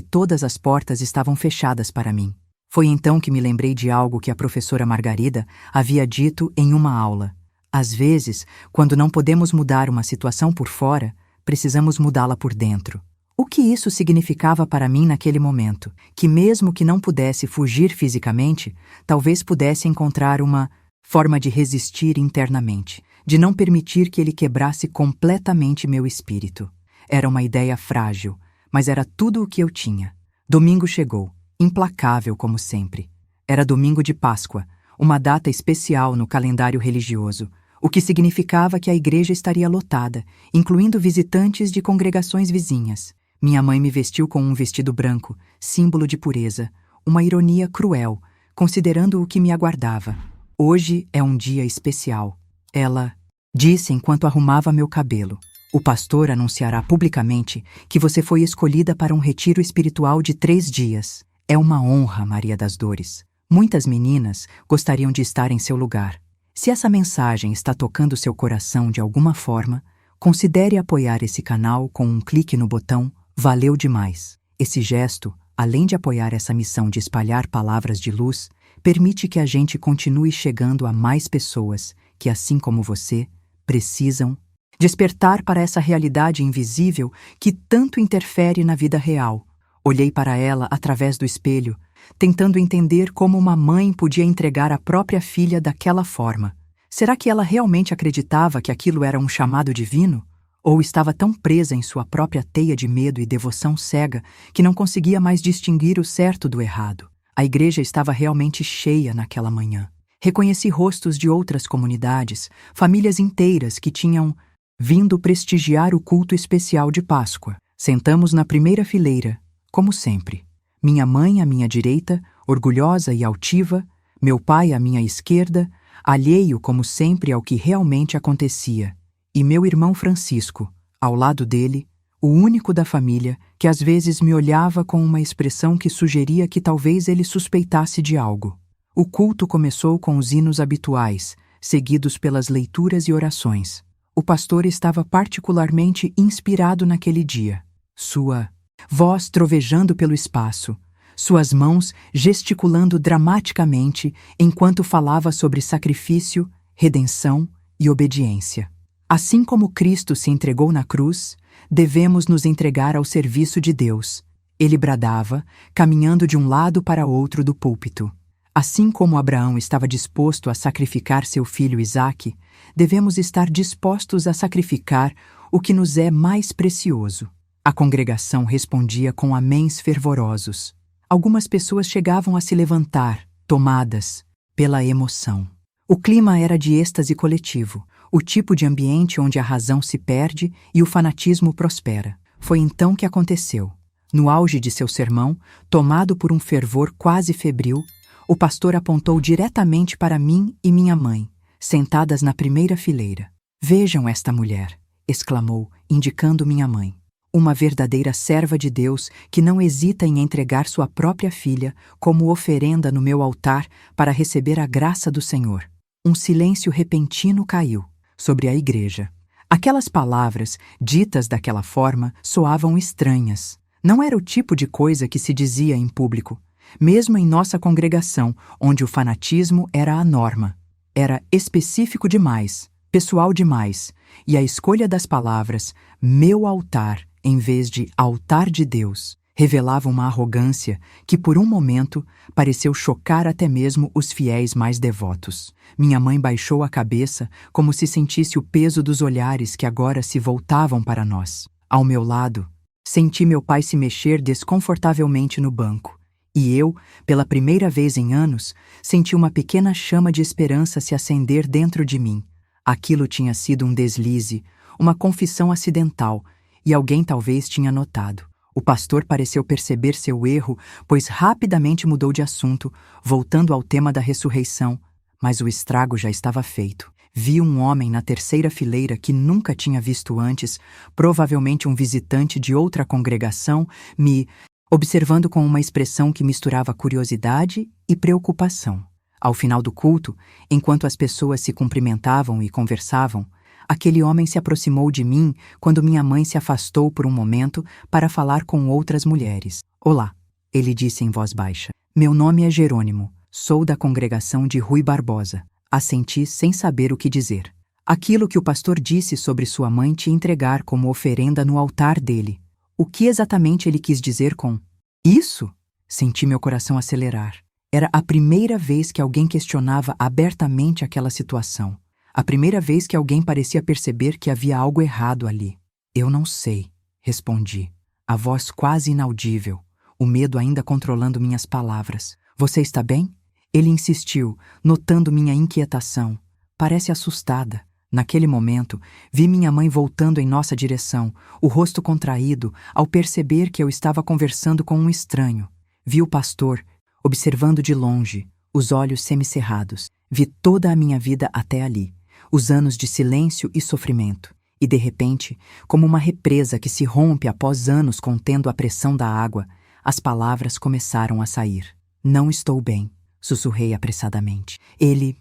todas as portas estavam fechadas para mim. Foi então que me lembrei de algo que a professora Margarida havia dito em uma aula. Às vezes, quando não podemos mudar uma situação por fora, precisamos mudá-la por dentro. O que isso significava para mim naquele momento? Que mesmo que não pudesse fugir fisicamente, talvez pudesse encontrar uma forma de resistir internamente, de não permitir que ele quebrasse completamente meu espírito. Era uma ideia frágil, mas era tudo o que eu tinha. Domingo chegou, implacável como sempre. Era domingo de Páscoa, uma data especial no calendário religioso, o que significava que a igreja estaria lotada, incluindo visitantes de congregações vizinhas. Minha mãe me vestiu com um vestido branco, símbolo de pureza, uma ironia cruel, considerando o que me aguardava. Hoje é um dia especial. Ela disse enquanto arrumava meu cabelo. O pastor anunciará publicamente que você foi escolhida para um retiro espiritual de 3 dias. É uma honra, Maria das Dores. Muitas meninas gostariam de estar em seu lugar. Se essa mensagem está tocando seu coração de alguma forma, considere apoiar esse canal com um clique no botão Valeu demais. Esse gesto, além de apoiar essa missão de espalhar palavras de luz, permite que a gente continue chegando a mais pessoas que, assim como você, precisam despertar para essa realidade invisível que tanto interfere na vida real. Olhei para ela através do espelho, tentando entender como uma mãe podia entregar a própria filha daquela forma. Será que ela realmente acreditava que aquilo era um chamado divino? Ou estava tão presa em sua própria teia de medo e devoção cega que não conseguia mais distinguir o certo do errado? A igreja estava realmente cheia naquela manhã. Reconheci rostos de outras comunidades, famílias inteiras que tinham vindo prestigiar o culto especial de Páscoa. Sentamos na primeira fileira, como sempre. Minha mãe à minha direita, orgulhosa e altiva, meu pai à minha esquerda, alheio como sempre ao que realmente acontecia, e meu irmão Francisco, ao lado dele, o único da família que às vezes me olhava com uma expressão que sugeria que talvez ele suspeitasse de algo. O culto começou com os hinos habituais, seguidos pelas leituras e orações. O pastor estava particularmente inspirado naquele dia. Sua voz trovejando pelo espaço, suas mãos gesticulando dramaticamente enquanto falava sobre sacrifício, redenção e obediência. Assim como Cristo se entregou na cruz, devemos nos entregar ao serviço de Deus. Ele bradava, caminhando de um lado para outro do púlpito. Assim como Abraão estava disposto a sacrificar seu filho Isaque, devemos estar dispostos a sacrificar o que nos é mais precioso. A congregação respondia com améns fervorosos. Algumas pessoas chegavam a se levantar, tomadas pela emoção. O clima era de êxtase coletivo, o tipo de ambiente onde a razão se perde e o fanatismo prospera. Foi então que aconteceu. No auge de seu sermão, tomado por um fervor quase febril, o pastor apontou diretamente para mim e minha mãe, sentadas na primeira fileira. "Vejam esta mulher", exclamou, indicando minha mãe. Uma verdadeira serva de Deus que não hesita em entregar sua própria filha como oferenda no meu altar para receber a graça do Senhor. Um silêncio repentino caiu sobre a igreja. Aquelas palavras, ditas daquela forma, soavam estranhas. Não era o tipo de coisa que se dizia em público, mesmo em nossa congregação, onde o fanatismo era a norma. Era específico demais, pessoal demais, e a escolha das palavras "meu altar" em vez de "altar de Deus" revelava uma arrogância que, por um momento, pareceu chocar até mesmo os fiéis mais devotos. Minha mãe baixou a cabeça como se sentisse o peso dos olhares que agora se voltavam para nós. Ao meu lado, senti meu pai se mexer desconfortavelmente no banco, e eu, pela primeira vez em anos, senti uma pequena chama de esperança se acender dentro de mim. Aquilo tinha sido um deslize, uma confissão acidental, e alguém talvez tinha notado. O pastor pareceu perceber seu erro, pois rapidamente mudou de assunto, voltando ao tema da ressurreição, mas o estrago já estava feito. Vi um homem na terceira fileira que nunca tinha visto antes, provavelmente um visitante de outra congregação, me observando com uma expressão que misturava curiosidade e preocupação. Ao final do culto, enquanto as pessoas se cumprimentavam e conversavam, aquele homem se aproximou de mim quando minha mãe se afastou por um momento para falar com outras mulheres. Olá, ele disse em voz baixa. Meu nome é Jerônimo, sou da congregação de Rui Barbosa. Assenti sem saber o que dizer. Aquilo que o pastor disse sobre sua mãe te entregar como oferenda no altar dele. O que exatamente ele quis dizer com isso? Senti meu coração acelerar. Era a primeira vez que alguém questionava abertamente aquela situação. A primeira vez que alguém parecia perceber que havia algo errado ali. Eu não sei, respondi, a voz quase inaudível, o medo ainda controlando minhas palavras. Você está bem? Ele insistiu, notando minha inquietação. Parece assustada. Naquele momento, vi minha mãe voltando em nossa direção, o rosto contraído, ao perceber que eu estava conversando com um estranho. Vi o pastor, observando de longe, os olhos semicerrados. Vi toda a minha vida até ali, os anos de silêncio e sofrimento. E de repente, como uma represa que se rompe após anos contendo a pressão da água, as palavras começaram a sair. Não estou bem, sussurrei apressadamente. Ele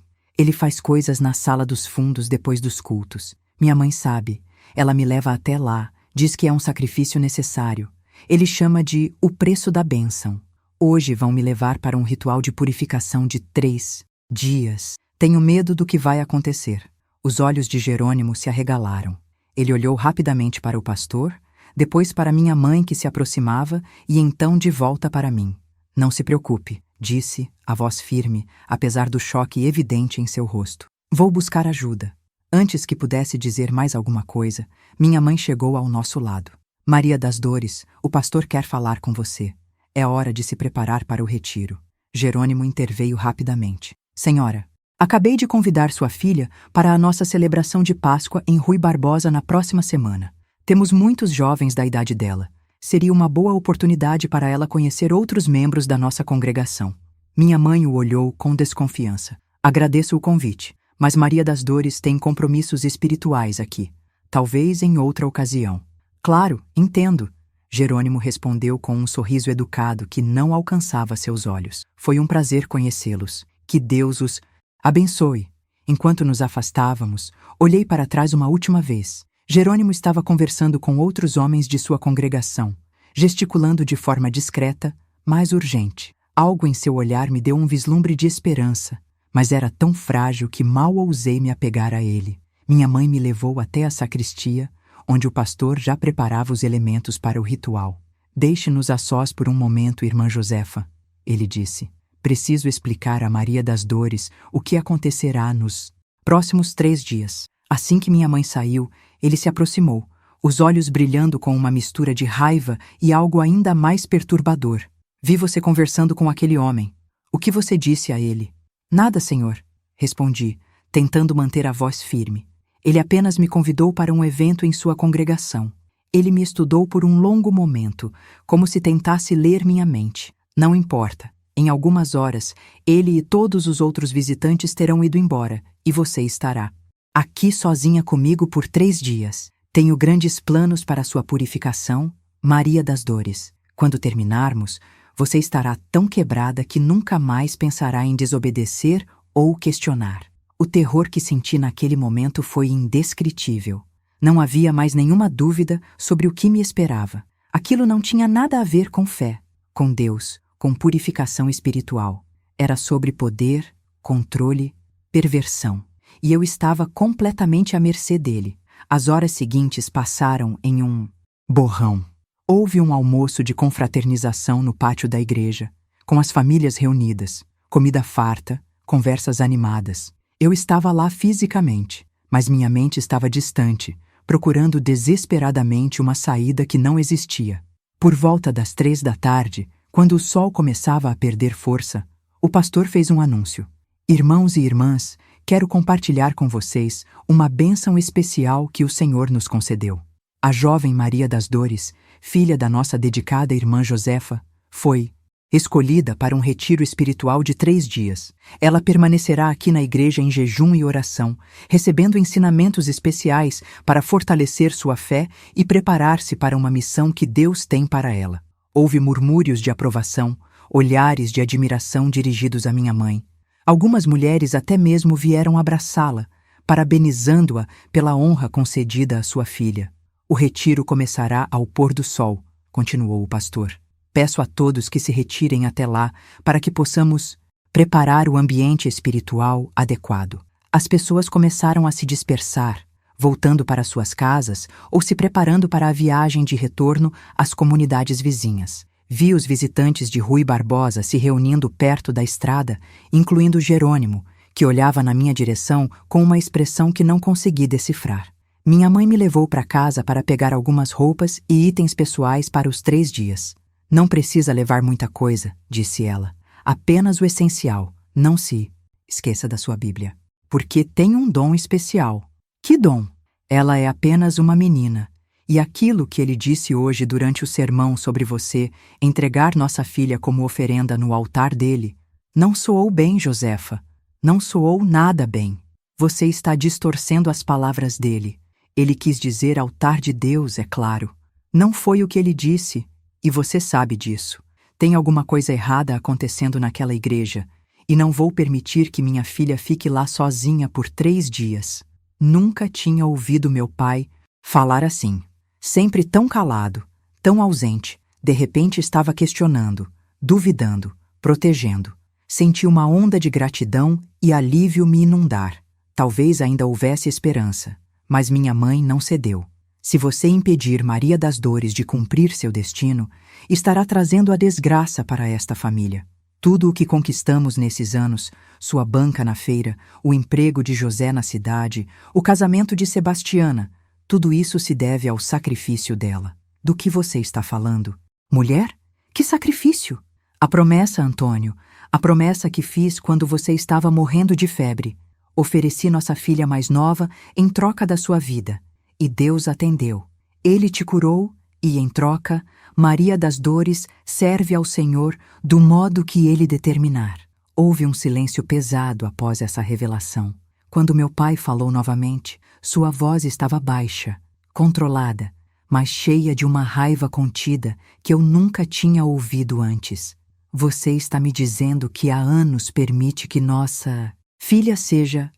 faz coisas na sala dos fundos depois dos cultos. Minha mãe sabe. Ela me leva até lá, diz que é um sacrifício necessário. Ele chama de o preço da bênção. Hoje vão me levar para um ritual de purificação de 3 dias. Tenho medo do que vai acontecer. Os olhos de Jerônimo se arregalaram. Ele olhou rapidamente para o pastor, depois para minha mãe que se aproximava e então de volta para mim. Não se preocupe, disse, a voz firme, apesar do choque evidente em seu rosto. Vou buscar ajuda. Antes que pudesse dizer mais alguma coisa, minha mãe chegou ao nosso lado. Maria das Dores, o pastor quer falar com você. É hora de se preparar para o retiro. Jerônimo interveio rapidamente. Senhora, acabei de convidar sua filha para a nossa celebração de Páscoa em Rui Barbosa na próxima semana. Temos muitos jovens da idade dela. Seria uma boa oportunidade para ela conhecer outros membros da nossa congregação. Minha mãe o olhou com desconfiança. Agradeço o convite, mas Maria das Dores tem compromissos espirituais aqui. Talvez em outra ocasião. Claro, entendo. Jerônimo respondeu com um sorriso educado que não alcançava seus olhos. Foi um prazer conhecê-los. Que Deus os abençoe. Enquanto nos afastávamos, olhei para trás uma última vez. Jerônimo estava conversando com outros homens de sua congregação, gesticulando de forma discreta, mas urgente. Algo em seu olhar me deu um vislumbre de esperança, mas era tão frágil que mal ousei me apegar a ele. Minha mãe me levou até a sacristia, onde o pastor já preparava os elementos para o ritual. Deixe-nos a sós por um momento, irmã Josefa, ele disse. Preciso explicar a Maria das Dores o que acontecerá nos próximos 3 dias. Assim que minha mãe saiu, ele se aproximou, os olhos brilhando com uma mistura de raiva e algo ainda mais perturbador. Vi você conversando com aquele homem. O que você disse a ele? Nada, senhor, respondi, tentando manter a voz firme. Ele apenas me convidou para um evento em sua congregação. Ele me estudou por um longo momento, como se tentasse ler minha mente. Não importa. Em algumas horas, ele e todos os outros visitantes terão ido embora, e você estará aqui sozinha comigo por 3 dias. Tenho grandes planos para sua purificação, Maria das Dores. Quando terminarmos, você estará tão quebrada que nunca mais pensará em desobedecer ou questionar. O terror que senti naquele momento foi indescritível. Não havia mais nenhuma dúvida sobre o que me esperava. Aquilo não tinha nada a ver com fé, com Deus, com purificação espiritual. Era sobre poder, controle, perversão. E eu estava completamente à mercê dele. As horas seguintes passaram em um borrão. Houve um almoço de confraternização no pátio da igreja, com as famílias reunidas, comida farta, conversas animadas. Eu estava lá fisicamente, mas minha mente estava distante, procurando desesperadamente uma saída que não existia. Por volta das 3 da tarde, quando o sol começava a perder força, o pastor fez um anúncio. Irmãos e irmãs, quero compartilhar com vocês uma bênção especial que o Senhor nos concedeu. A jovem Maria das Dores, filha da nossa dedicada irmã Josefa, foi escolhida para um retiro espiritual de 3 dias. Ela permanecerá aqui na igreja em jejum e oração, recebendo ensinamentos especiais para fortalecer sua fé e preparar-se para uma missão que Deus tem para ela. Houve murmúrios de aprovação, olhares de admiração dirigidos à minha mãe. Algumas mulheres até mesmo vieram abraçá-la, parabenizando-a pela honra concedida à sua filha. O retiro começará ao pôr do sol, continuou o pastor. Peço a todos que se retirem até lá para que possamos preparar o ambiente espiritual adequado. As pessoas começaram a se dispersar, voltando para suas casas ou se preparando para a viagem de retorno às comunidades vizinhas. Vi os visitantes de Rui Barbosa se reunindo perto da estrada, incluindo Jerônimo, que olhava na minha direção com uma expressão que não consegui decifrar. Minha mãe me levou para casa para pegar algumas roupas e itens pessoais para os 3 dias. Não precisa levar muita coisa, disse ela. Apenas o essencial. Não se esqueça da sua Bíblia. Porque tem um dom especial. Que dom? Ela é apenas uma menina. E aquilo que ele disse hoje durante o sermão sobre você entregar nossa filha como oferenda no altar dele, não soou bem, Josefa. Não soou nada bem. Você está distorcendo as palavras dele. Ele quis dizer altar de Deus, é claro. Não foi o que ele disse, e você sabe disso. Tem alguma coisa errada acontecendo naquela igreja, e não vou permitir que minha filha fique lá sozinha por 3 dias. Nunca tinha ouvido meu pai falar assim. Sempre tão calado, tão ausente, de repente estava questionando, duvidando, protegendo. Senti uma onda de gratidão e alívio me inundar. Talvez ainda houvesse esperança, mas minha mãe não cedeu. Se você impedir Maria das Dores de cumprir seu destino, estará trazendo a desgraça para esta família. Tudo o que conquistamos nesses anos, sua banca na feira, o emprego de José na cidade, o casamento de Sebastiana, tudo isso se deve ao sacrifício dela. Do que você está falando? Mulher? Que sacrifício? A promessa, Antônio, a promessa que fiz quando você estava morrendo de febre. Ofereci nossa filha mais nova em troca da sua vida. E Deus atendeu. Ele te curou e, em troca, Maria das Dores serve ao Senhor do modo que ele determinar. Houve um silêncio pesado após essa revelação. Quando meu pai falou novamente, sua voz estava baixa, controlada, mas cheia de uma raiva contida que eu nunca tinha ouvido antes. Você está me dizendo que há anos permite que nossa filha seja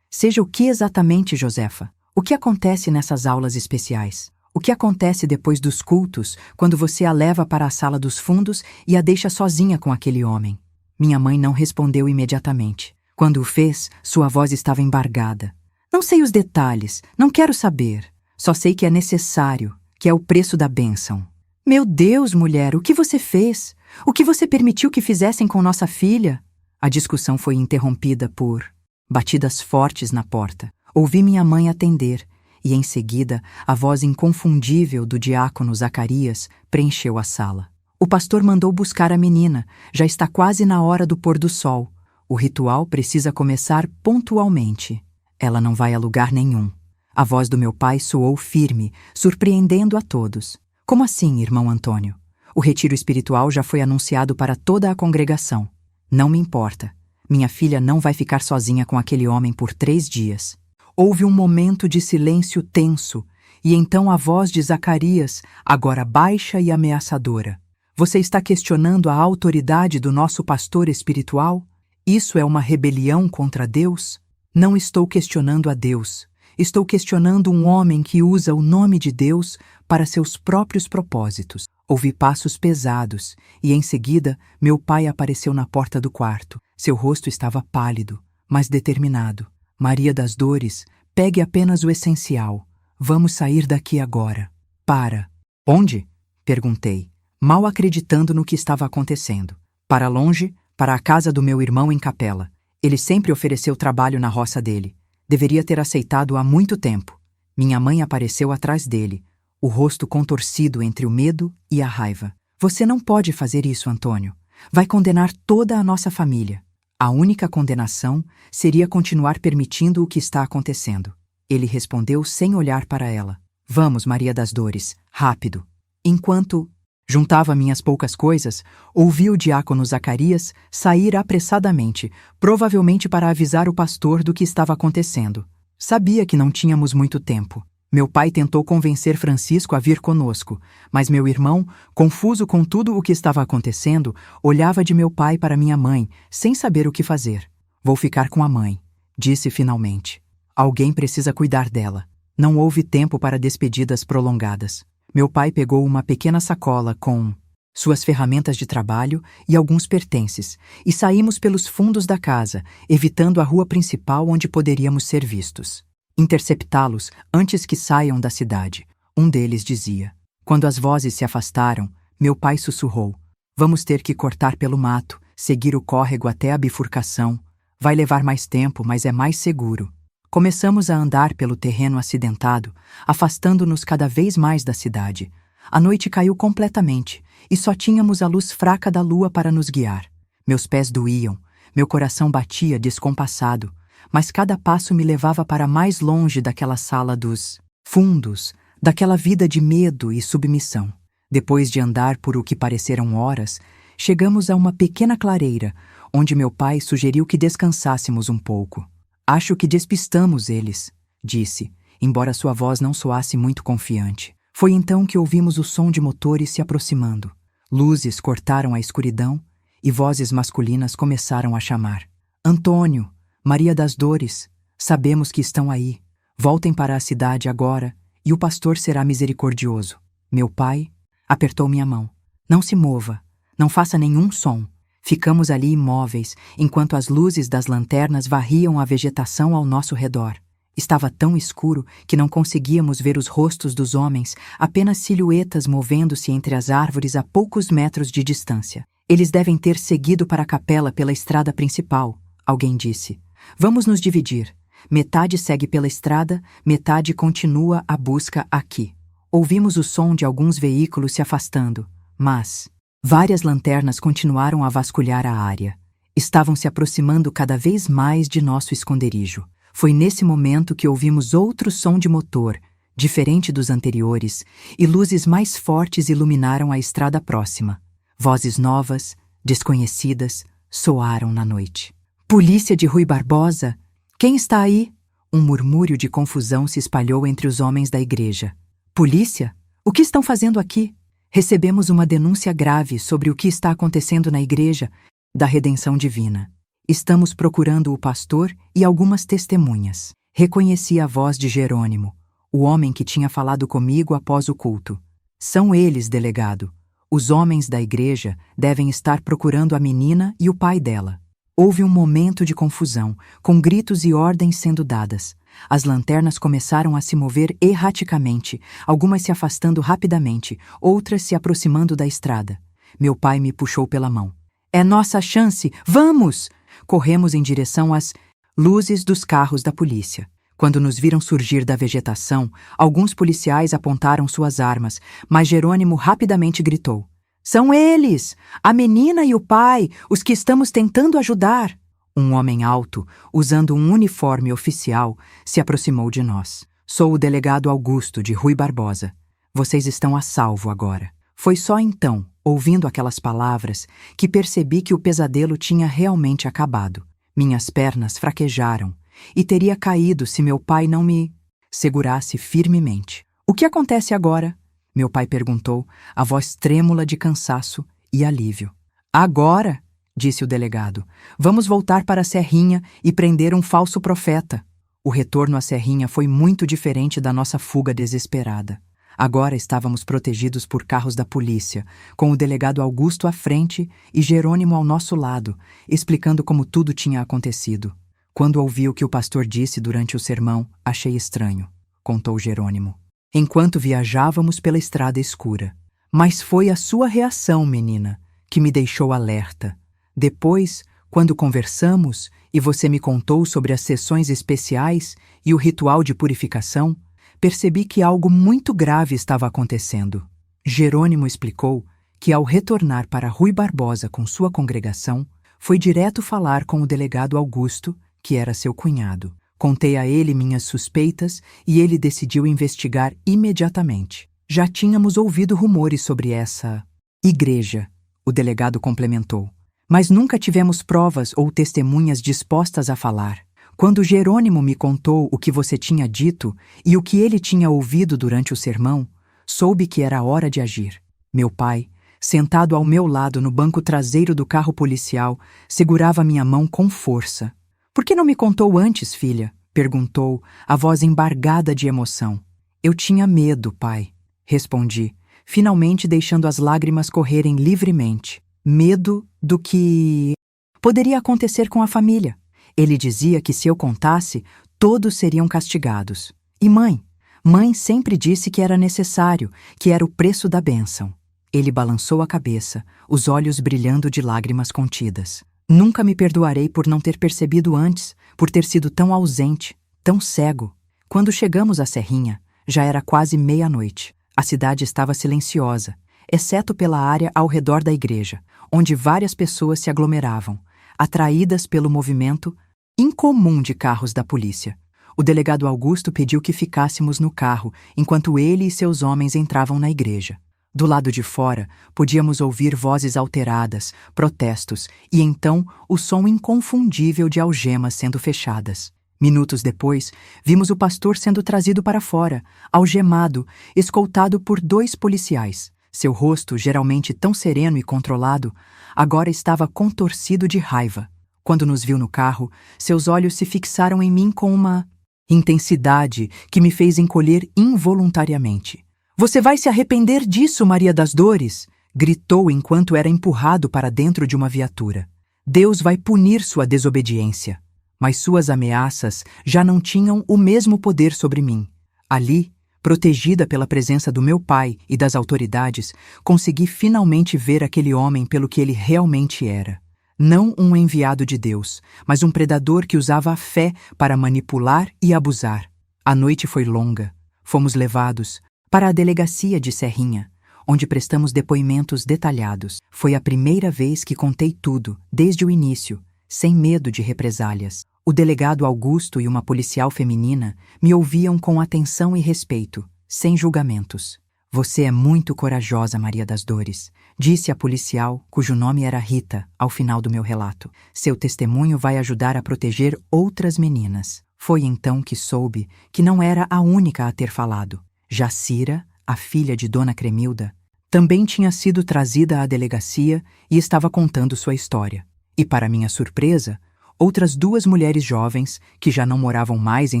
o que exatamente, Josefa? O que acontece nessas aulas especiais? O que acontece depois dos cultos, quando você a leva para a sala dos fundos e a deixa sozinha com aquele homem? Minha mãe não respondeu imediatamente. Quando o fez, sua voz estava embargada. Não sei os detalhes, não quero saber. Só sei que é necessário, que é o preço da bênção. Meu Deus, mulher, o que você fez? O que você permitiu que fizessem com nossa filha? A discussão foi interrompida por batidas fortes na porta. Ouvi minha mãe atender, e em seguida a voz inconfundível do diácono Zacarias preencheu a sala. O pastor mandou buscar a menina, já está quase na hora do pôr do sol. O ritual precisa começar pontualmente. Ela não vai a lugar nenhum. A voz do meu pai soou firme, surpreendendo a todos. Como assim, irmão Antônio? O retiro espiritual já foi anunciado para toda a congregação. Não me importa. Minha filha não vai ficar sozinha com aquele homem por 3 dias. Houve um momento de silêncio tenso, e então a voz de Zacarias, agora baixa e ameaçadora. Você está questionando a autoridade do nosso pastor espiritual? Isso é uma rebelião contra Deus? Não estou questionando a Deus. Estou questionando um homem que usa o nome de Deus para seus próprios propósitos. Ouvi passos pesados e, em seguida, meu pai apareceu na porta do quarto. Seu rosto estava pálido, mas determinado. Maria das Dores, pegue apenas o essencial. Vamos sair daqui agora. Para. Onde? Perguntei, mal acreditando no que estava acontecendo. Para longe, para a casa do meu irmão em Capela. Ele sempre ofereceu trabalho na roça dele. Deveria ter aceitado há muito tempo. Minha mãe apareceu atrás dele, o rosto contorcido entre o medo e a raiva. Você não pode fazer isso, Antônio. Vai condenar toda a nossa família. A única condenação seria continuar permitindo o que está acontecendo. Ele respondeu sem olhar para ela. Vamos, Maria das Dores, rápido. Enquanto juntava minhas poucas coisas, ouvi o diácono Zacarias sair apressadamente, provavelmente para avisar o pastor do que estava acontecendo. Sabia que não tínhamos muito tempo. Meu pai tentou convencer Francisco a vir conosco, mas meu irmão, confuso com tudo o que estava acontecendo, olhava de meu pai para minha mãe, sem saber o que fazer. Vou ficar com a mãe, disse finalmente. Alguém precisa cuidar dela. Não houve tempo para despedidas prolongadas. Meu pai pegou uma pequena sacola com suas ferramentas de trabalho e alguns pertences, e saímos pelos fundos da casa, evitando a rua principal onde poderíamos ser vistos. Interceptá-los antes que saiam da cidade. Um deles dizia. Quando as vozes se afastaram, meu pai sussurrou. Vamos ter que cortar pelo mato, seguir o córrego até a bifurcação. Vai levar mais tempo, mas é mais seguro. Começamos a andar pelo terreno acidentado, afastando-nos cada vez mais da cidade. A noite caiu completamente, e só tínhamos a luz fraca da lua para nos guiar. Meus pés doíam, meu coração batia descompassado, mas cada passo me levava para mais longe daquela sala dos fundos, daquela vida de medo e submissão. Depois de andar por o que pareceram horas, chegamos a uma pequena clareira, onde meu pai sugeriu que descansássemos um pouco. Acho que despistamos eles, disse, embora sua voz não soasse muito confiante. Foi então que ouvimos o som de motores se aproximando. Luzes cortaram a escuridão e vozes masculinas começaram a chamar. Antônio! Maria das Dores, sabemos que estão aí. Voltem para a cidade agora, e o pastor será misericordioso. Meu pai apertou minha mão. Não se mova, não faça nenhum som. Ficamos ali imóveis, enquanto as luzes das lanternas varriam a vegetação ao nosso redor. Estava tão escuro que não conseguíamos ver os rostos dos homens, apenas silhuetas movendo-se entre as árvores a poucos metros de distância. Eles devem ter seguido para a capela pela estrada principal, alguém disse. Vamos nos dividir. Metade segue pela estrada, metade continua a busca aqui. Ouvimos o som de alguns veículos se afastando, mas várias lanternas continuaram a vasculhar a área. Estavam se aproximando cada vez mais de nosso esconderijo. Foi nesse momento que ouvimos outro som de motor, diferente dos anteriores, e luzes mais fortes iluminaram a estrada próxima. Vozes novas, desconhecidas, soaram na noite. Polícia de Rui Barbosa? Quem está aí? Um murmúrio de confusão se espalhou entre os homens da igreja. Polícia? O que estão fazendo aqui? Recebemos uma denúncia grave sobre o que está acontecendo na igreja da Redenção Divina. Estamos procurando o pastor e algumas testemunhas. Reconheci a voz de Jerônimo, o homem que tinha falado comigo após o culto. São eles, delegado. Os homens da igreja devem estar procurando a menina e o pai dela. Houve um momento de confusão, com gritos e ordens sendo dadas. As lanternas começaram a se mover erraticamente, algumas se afastando rapidamente, outras se aproximando da estrada. Meu pai me puxou pela mão. É nossa chance! Vamos! Corremos em direção às luzes dos carros da polícia. Quando nos viram surgir da vegetação, alguns policiais apontaram suas armas, mas Jerônimo rapidamente gritou. São eles! A menina e o pai, os que estamos tentando ajudar! Um homem alto, usando um uniforme oficial, se aproximou de nós. Sou o delegado Augusto, de Rui Barbosa. Vocês estão a salvo agora. Foi só então, ouvindo aquelas palavras, que percebi que o pesadelo tinha realmente acabado. Minhas pernas fraquejaram, e teria caído se meu pai não me segurasse firmemente. O que acontece agora? Meu pai perguntou, a voz trêmula de cansaço e alívio. Agora, disse o delegado, vamos voltar para a Serrinha e prender um falso profeta. O retorno à Serrinha foi muito diferente da nossa fuga desesperada. Agora estávamos protegidos por carros da polícia, com o delegado Augusto à frente e Jerônimo ao nosso lado, explicando como tudo tinha acontecido. Quando ouvi o que o pastor disse durante o sermão, achei estranho, contou Jerônimo. Enquanto viajávamos pela estrada escura. Mas foi a sua reação, menina, que me deixou alerta. Depois, quando conversamos e você me contou sobre as sessões especiais e o ritual de purificação, percebi que algo muito grave estava acontecendo. Jerônimo explicou que, ao retornar para Rui Barbosa com sua congregação, foi direto falar com o delegado Augusto, que era seu cunhado. Contei a ele minhas suspeitas e ele decidiu investigar imediatamente. Já tínhamos ouvido rumores sobre essa igreja, o delegado complementou. Mas nunca tivemos provas ou testemunhas dispostas a falar. Quando Jerônimo me contou o que você tinha dito e o que ele tinha ouvido durante o sermão, soube que era hora de agir. Meu pai, sentado ao meu lado no banco traseiro do carro policial, segurava minha mão com força. "Por que não me contou antes, filha?" perguntou, a voz embargada de emoção. "Eu tinha medo, pai", respondi, finalmente deixando as lágrimas correrem livremente. Medo do que poderia acontecer com a família. Ele dizia que se eu contasse, todos seriam castigados. E mãe? Mãe sempre disse que era necessário, que era o preço da bênção. Ele balançou a cabeça, os olhos brilhando de lágrimas contidas. "Nunca me perdoarei por não ter percebido antes, por ter sido tão ausente, tão cego." Quando chegamos à Serrinha, já era quase meia-noite. A cidade estava silenciosa, exceto pela área ao redor da igreja, onde várias pessoas se aglomeravam, atraídas pelo movimento incomum de carros da polícia. O delegado Augusto pediu que ficássemos no carro, enquanto ele e seus homens entravam na igreja. Do lado de fora, podíamos ouvir vozes alteradas, protestos e então o som inconfundível de algemas sendo fechadas. Minutos depois, vimos o pastor sendo trazido para fora, algemado, escoltado por 2 policiais. Seu rosto, geralmente tão sereno e controlado, agora estava contorcido de raiva. Quando nos viu no carro, seus olhos se fixaram em mim com uma intensidade que me fez encolher involuntariamente. "Você vai se arrepender disso, Maria das Dores!" gritou enquanto era empurrado para dentro de uma viatura. "Deus vai punir sua desobediência." Mas suas ameaças já não tinham o mesmo poder sobre mim. Ali, protegida pela presença do meu pai e das autoridades, consegui finalmente ver aquele homem pelo que ele realmente era. Não um enviado de Deus, mas um predador que usava a fé para manipular e abusar. A noite foi longa. Fomos levados para a delegacia de Serrinha, onde prestamos depoimentos detalhados. Foi a primeira vez que contei tudo, desde o início, sem medo de represálias. O delegado Augusto e uma policial feminina me ouviam com atenção e respeito, sem julgamentos. "Você é muito corajosa, Maria das Dores", disse a policial, cujo nome era Rita, ao final do meu relato. "Seu testemunho vai ajudar a proteger outras meninas." Foi então que soube que não era a única a ter falado. Jacira, a filha de Dona Cremilda, também tinha sido trazida à delegacia e estava contando sua história. E, para minha surpresa, outras 2 mulheres jovens, que já não moravam mais em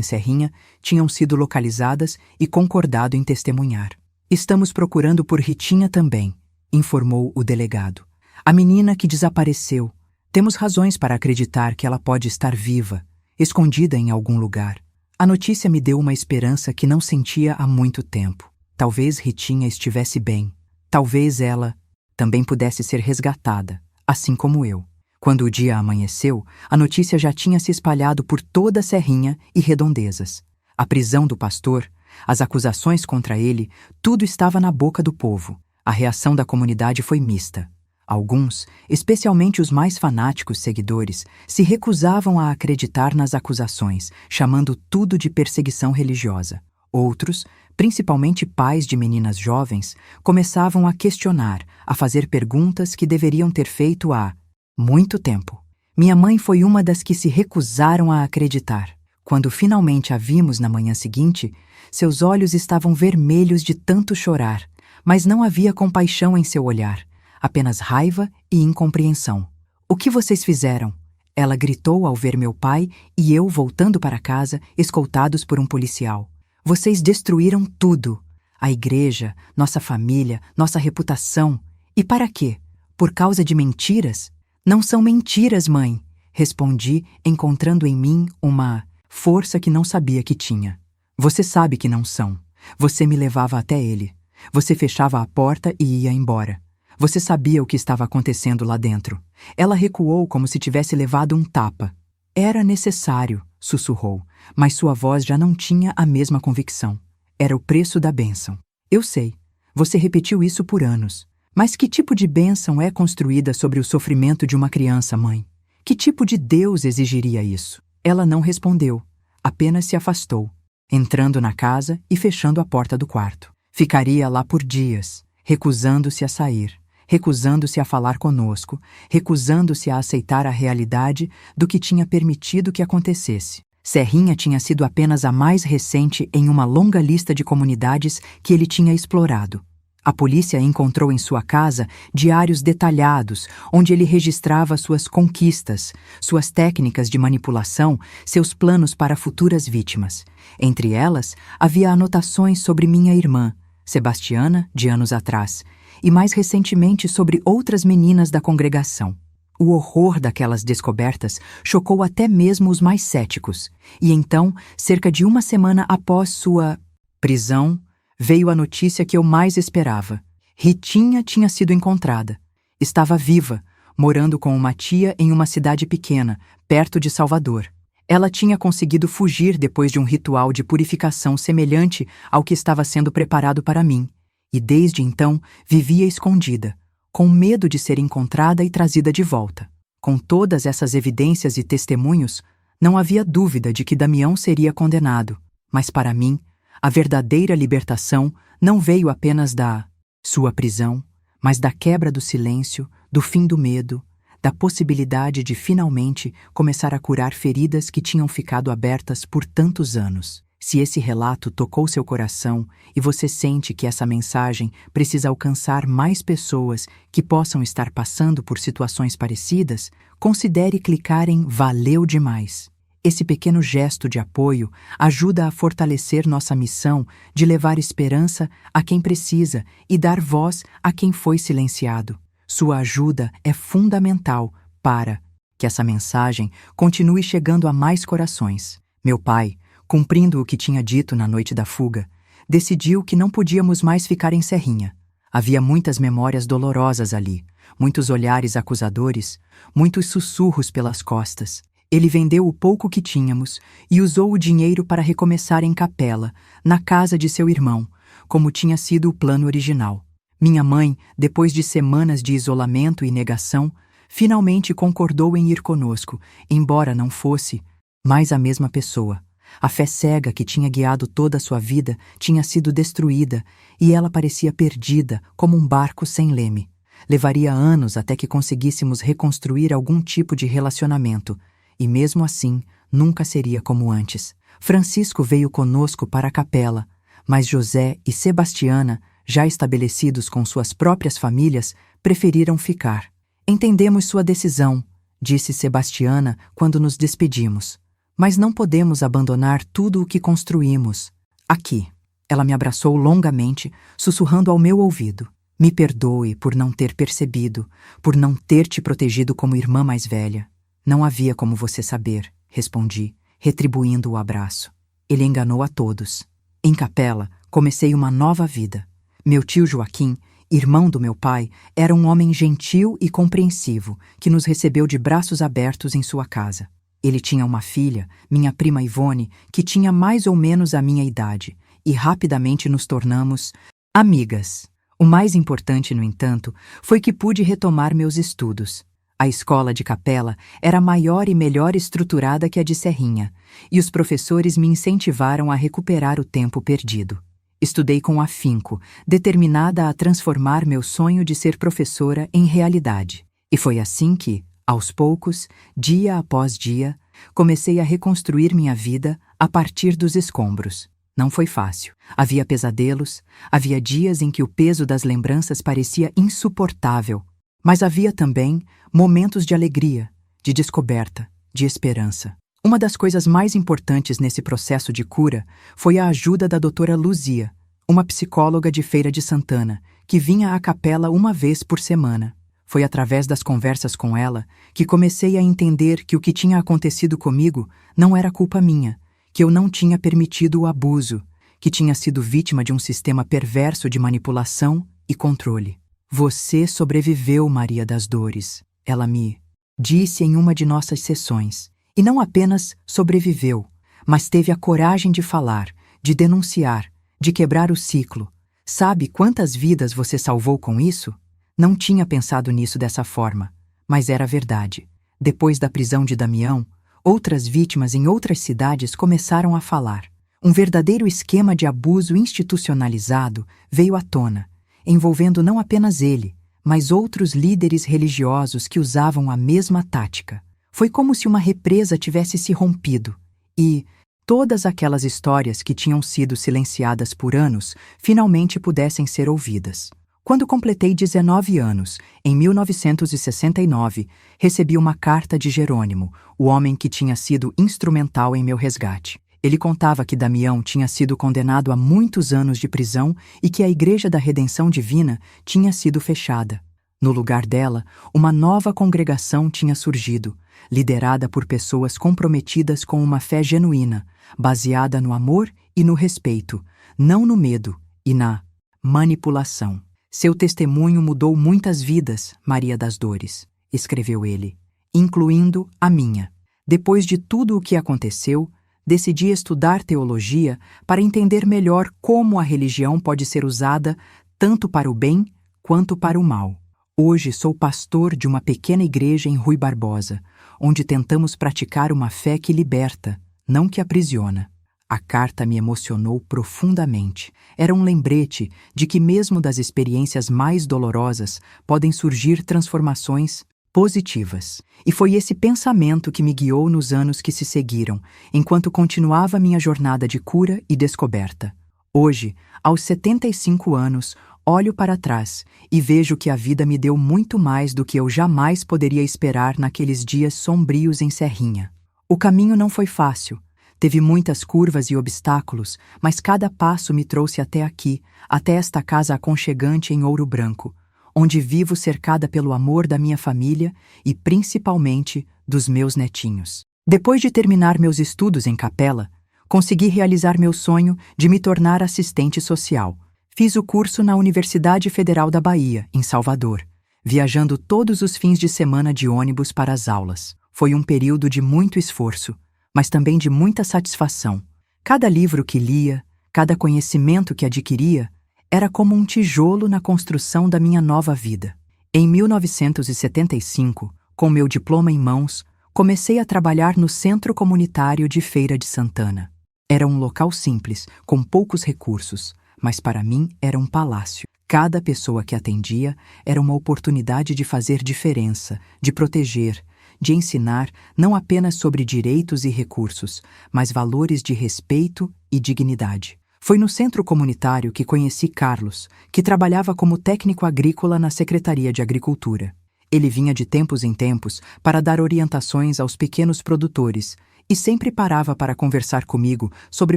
Serrinha, tinham sido localizadas e concordado em testemunhar. "Estamos procurando por Ritinha também", informou o delegado. "A menina que desapareceu. Temos razões para acreditar que ela pode estar viva, escondida em algum lugar." A notícia me deu uma esperança que não sentia há muito tempo. Talvez Ritinha estivesse bem. Talvez ela também pudesse ser resgatada, assim como eu. Quando o dia amanheceu, a notícia já tinha se espalhado por toda a Serrinha e redondezas. A prisão do pastor, as acusações contra ele, tudo estava na boca do povo. A reação da comunidade foi mista. Alguns, especialmente os mais fanáticos seguidores, se recusavam a acreditar nas acusações, chamando tudo de perseguição religiosa. Outros, principalmente pais de meninas jovens, começavam a questionar, a fazer perguntas que deveriam ter feito há muito tempo. Minha mãe foi uma das que se recusaram a acreditar. Quando finalmente a vimos na manhã seguinte, seus olhos estavam vermelhos de tanto chorar, mas não havia compaixão em seu olhar, apenas raiva e incompreensão. "O que vocês fizeram?" ela gritou ao ver meu pai e eu voltando para casa, escoltados por um policial. "Vocês destruíram tudo. A igreja, nossa família, nossa reputação. E para quê? Por causa de mentiras?" "Não são mentiras, mãe", respondi, encontrando em mim uma força que não sabia que tinha. "Você sabe que não são. Você me levava até ele. Você fechava a porta e ia embora. Você sabia o que estava acontecendo lá dentro." Ela recuou como se tivesse levado um tapa. "Era necessário", sussurrou, mas sua voz já não tinha a mesma convicção. "Era o preço da bênção." "Eu sei. Você repetiu isso por anos. Mas que tipo de bênção é construída sobre o sofrimento de uma criança, mãe? Que tipo de Deus exigiria isso?" Ela não respondeu, apenas se afastou, entrando na casa e fechando a porta do quarto. Ficaria lá por dias, recusando-se a sair, recusando-se a falar conosco, recusando-se a aceitar a realidade do que tinha permitido que acontecesse. Serrinha tinha sido apenas a mais recente em uma longa lista de comunidades que ele tinha explorado. A polícia encontrou em sua casa diários detalhados, onde ele registrava suas conquistas, suas técnicas de manipulação, seus planos para futuras vítimas. Entre elas, havia anotações sobre minha irmã, Sebastiana, de anos atrás, e mais recentemente sobre outras meninas da congregação. O horror daquelas descobertas chocou até mesmo os mais céticos, e então, cerca de uma semana após sua prisão, veio a notícia que eu mais esperava. Ritinha tinha sido encontrada. Estava viva, morando com uma tia em uma cidade pequena, perto de Salvador. Ela tinha conseguido fugir depois de um ritual de purificação semelhante ao que estava sendo preparado para mim, e desde então vivia escondida, com medo de ser encontrada e trazida de volta. Com todas essas evidências e testemunhos, não havia dúvida de que Damião seria condenado, mas para mim, a verdadeira libertação não veio apenas da sua prisão, mas da quebra do silêncio, do fim do medo, da possibilidade de finalmente começar a curar feridas que tinham ficado abertas por tantos anos. Se esse relato tocou seu coração e você sente que essa mensagem precisa alcançar mais pessoas que possam estar passando por situações parecidas, considere clicar em Valeu Demais. Esse pequeno gesto de apoio ajuda a fortalecer nossa missão de levar esperança a quem precisa e dar voz a quem foi silenciado. Sua ajuda é fundamental para que essa mensagem continue chegando a mais corações. Meu pai, cumprindo o que tinha dito na noite da fuga, decidiu que não podíamos mais ficar em Serrinha. Havia muitas memórias dolorosas ali, muitos olhares acusadores, muitos sussurros pelas costas. Ele vendeu o pouco que tínhamos e usou o dinheiro para recomeçar em Capela, na casa de seu irmão, como tinha sido o plano original. Minha mãe, depois de semanas de isolamento e negação, finalmente concordou em ir conosco, embora não fosse mais a mesma pessoa. A fé cega que tinha guiado toda a sua vida tinha sido destruída e ela parecia perdida, como um barco sem leme. Levaria anos até que conseguíssemos reconstruir algum tipo de relacionamento, e mesmo assim, nunca seria como antes. Francisco veio conosco para a capela, mas José e Sebastiana, já estabelecidos com suas próprias famílias, preferiram ficar. Entendemos sua decisão, disse Sebastiana quando nos despedimos. Mas não podemos abandonar tudo o que construímos. Aqui. Ela me abraçou longamente, sussurrando ao meu ouvido. Me perdoe por não ter percebido, por não ter te protegido como irmã mais velha. Não havia como você saber, respondi, retribuindo o abraço. Ele enganou a todos. Em Capela, comecei uma nova vida. Meu tio Joaquim, irmão do meu pai, era um homem gentil e compreensivo, que nos recebeu de braços abertos em sua casa. Ele tinha uma filha, minha prima Ivone, que tinha mais ou menos a minha idade, e rapidamente nos tornamos amigas. O mais importante, no entanto, foi que pude retomar meus estudos. A escola de Capela era maior e melhor estruturada que a de Serrinha, e os professores me incentivaram a recuperar o tempo perdido. Estudei com afinco, determinada a transformar meu sonho de ser professora em realidade. E foi assim que, aos poucos, dia após dia, comecei a reconstruir minha vida a partir dos escombros. Não foi fácil. Havia pesadelos, havia dias em que o peso das lembranças parecia insuportável. Mas havia também momentos de alegria, de descoberta, de esperança. Uma das coisas mais importantes nesse processo de cura foi a ajuda da doutora Luzia, uma psicóloga de Feira de Santana, que vinha à capela uma vez por semana. Foi através das conversas com ela que comecei a entender que o que tinha acontecido comigo não era culpa minha, que eu não tinha permitido o abuso, que tinha sido vítima de um sistema perverso de manipulação e controle. Você sobreviveu, Maria das Dores, ela me disse em uma de nossas sessões. E não apenas sobreviveu, mas teve a coragem de falar, de denunciar, de quebrar o ciclo. Sabe quantas vidas você salvou com isso? Não tinha pensado nisso dessa forma, mas era verdade. Depois da prisão de Damião, outras vítimas em outras cidades começaram a falar. Um verdadeiro esquema de abuso institucionalizado veio à tona, envolvendo não apenas ele, mas outros líderes religiosos que usavam a mesma tática. Foi como se uma represa tivesse se rompido e todas aquelas histórias que tinham sido silenciadas por anos finalmente pudessem ser ouvidas. Quando completei 19 anos, em 1969, recebi uma carta de Jerônimo, o homem que tinha sido instrumental em meu resgate. Ele contava que Damião tinha sido condenado a muitos anos de prisão e que a Igreja da Redenção Divina tinha sido fechada. No lugar dela, uma nova congregação tinha surgido, liderada por pessoas comprometidas com uma fé genuína, baseada no amor e no respeito, não no medo e na manipulação. Seu testemunho mudou muitas vidas, Maria das Dores, escreveu ele, incluindo a minha. Depois de tudo o que aconteceu, decidi estudar teologia para entender melhor como a religião pode ser usada tanto para o bem quanto para o mal. Hoje sou pastor de uma pequena igreja em Rui Barbosa, onde tentamos praticar uma fé que liberta, não que aprisiona. A carta me emocionou profundamente. Era um lembrete de que mesmo das experiências mais dolorosas podem surgir transformações positivas. E foi esse pensamento que me guiou nos anos que se seguiram, enquanto continuava minha jornada de cura e descoberta. Hoje, aos 75 anos, olho para trás e vejo que a vida me deu muito mais do que eu jamais poderia esperar naqueles dias sombrios em Serrinha. O caminho não foi fácil. Teve muitas curvas e obstáculos, mas cada passo me trouxe até aqui, até esta casa aconchegante em Ouro Branco, onde vivo cercada pelo amor da minha família e, principalmente, dos meus netinhos. Depois de terminar meus estudos em Capela, consegui realizar meu sonho de me tornar assistente social. Fiz o curso na Universidade Federal da Bahia, em Salvador, viajando todos os fins de semana de ônibus para as aulas. Foi um período de muito esforço, mas também de muita satisfação. Cada livro que lia, cada conhecimento que adquiria, era como um tijolo na construção da minha nova vida. Em 1975, com meu diploma em mãos, comecei a trabalhar no Centro Comunitário de Feira de Santana. Era um local simples, com poucos recursos, mas para mim era um palácio. Cada pessoa que atendia era uma oportunidade de fazer diferença, de proteger, de ensinar não apenas sobre direitos e recursos, mas valores de respeito e dignidade. Foi no centro comunitário que conheci Carlos, que trabalhava como técnico agrícola na Secretaria de Agricultura. Ele vinha de tempos em tempos para dar orientações aos pequenos produtores e sempre parava para conversar comigo sobre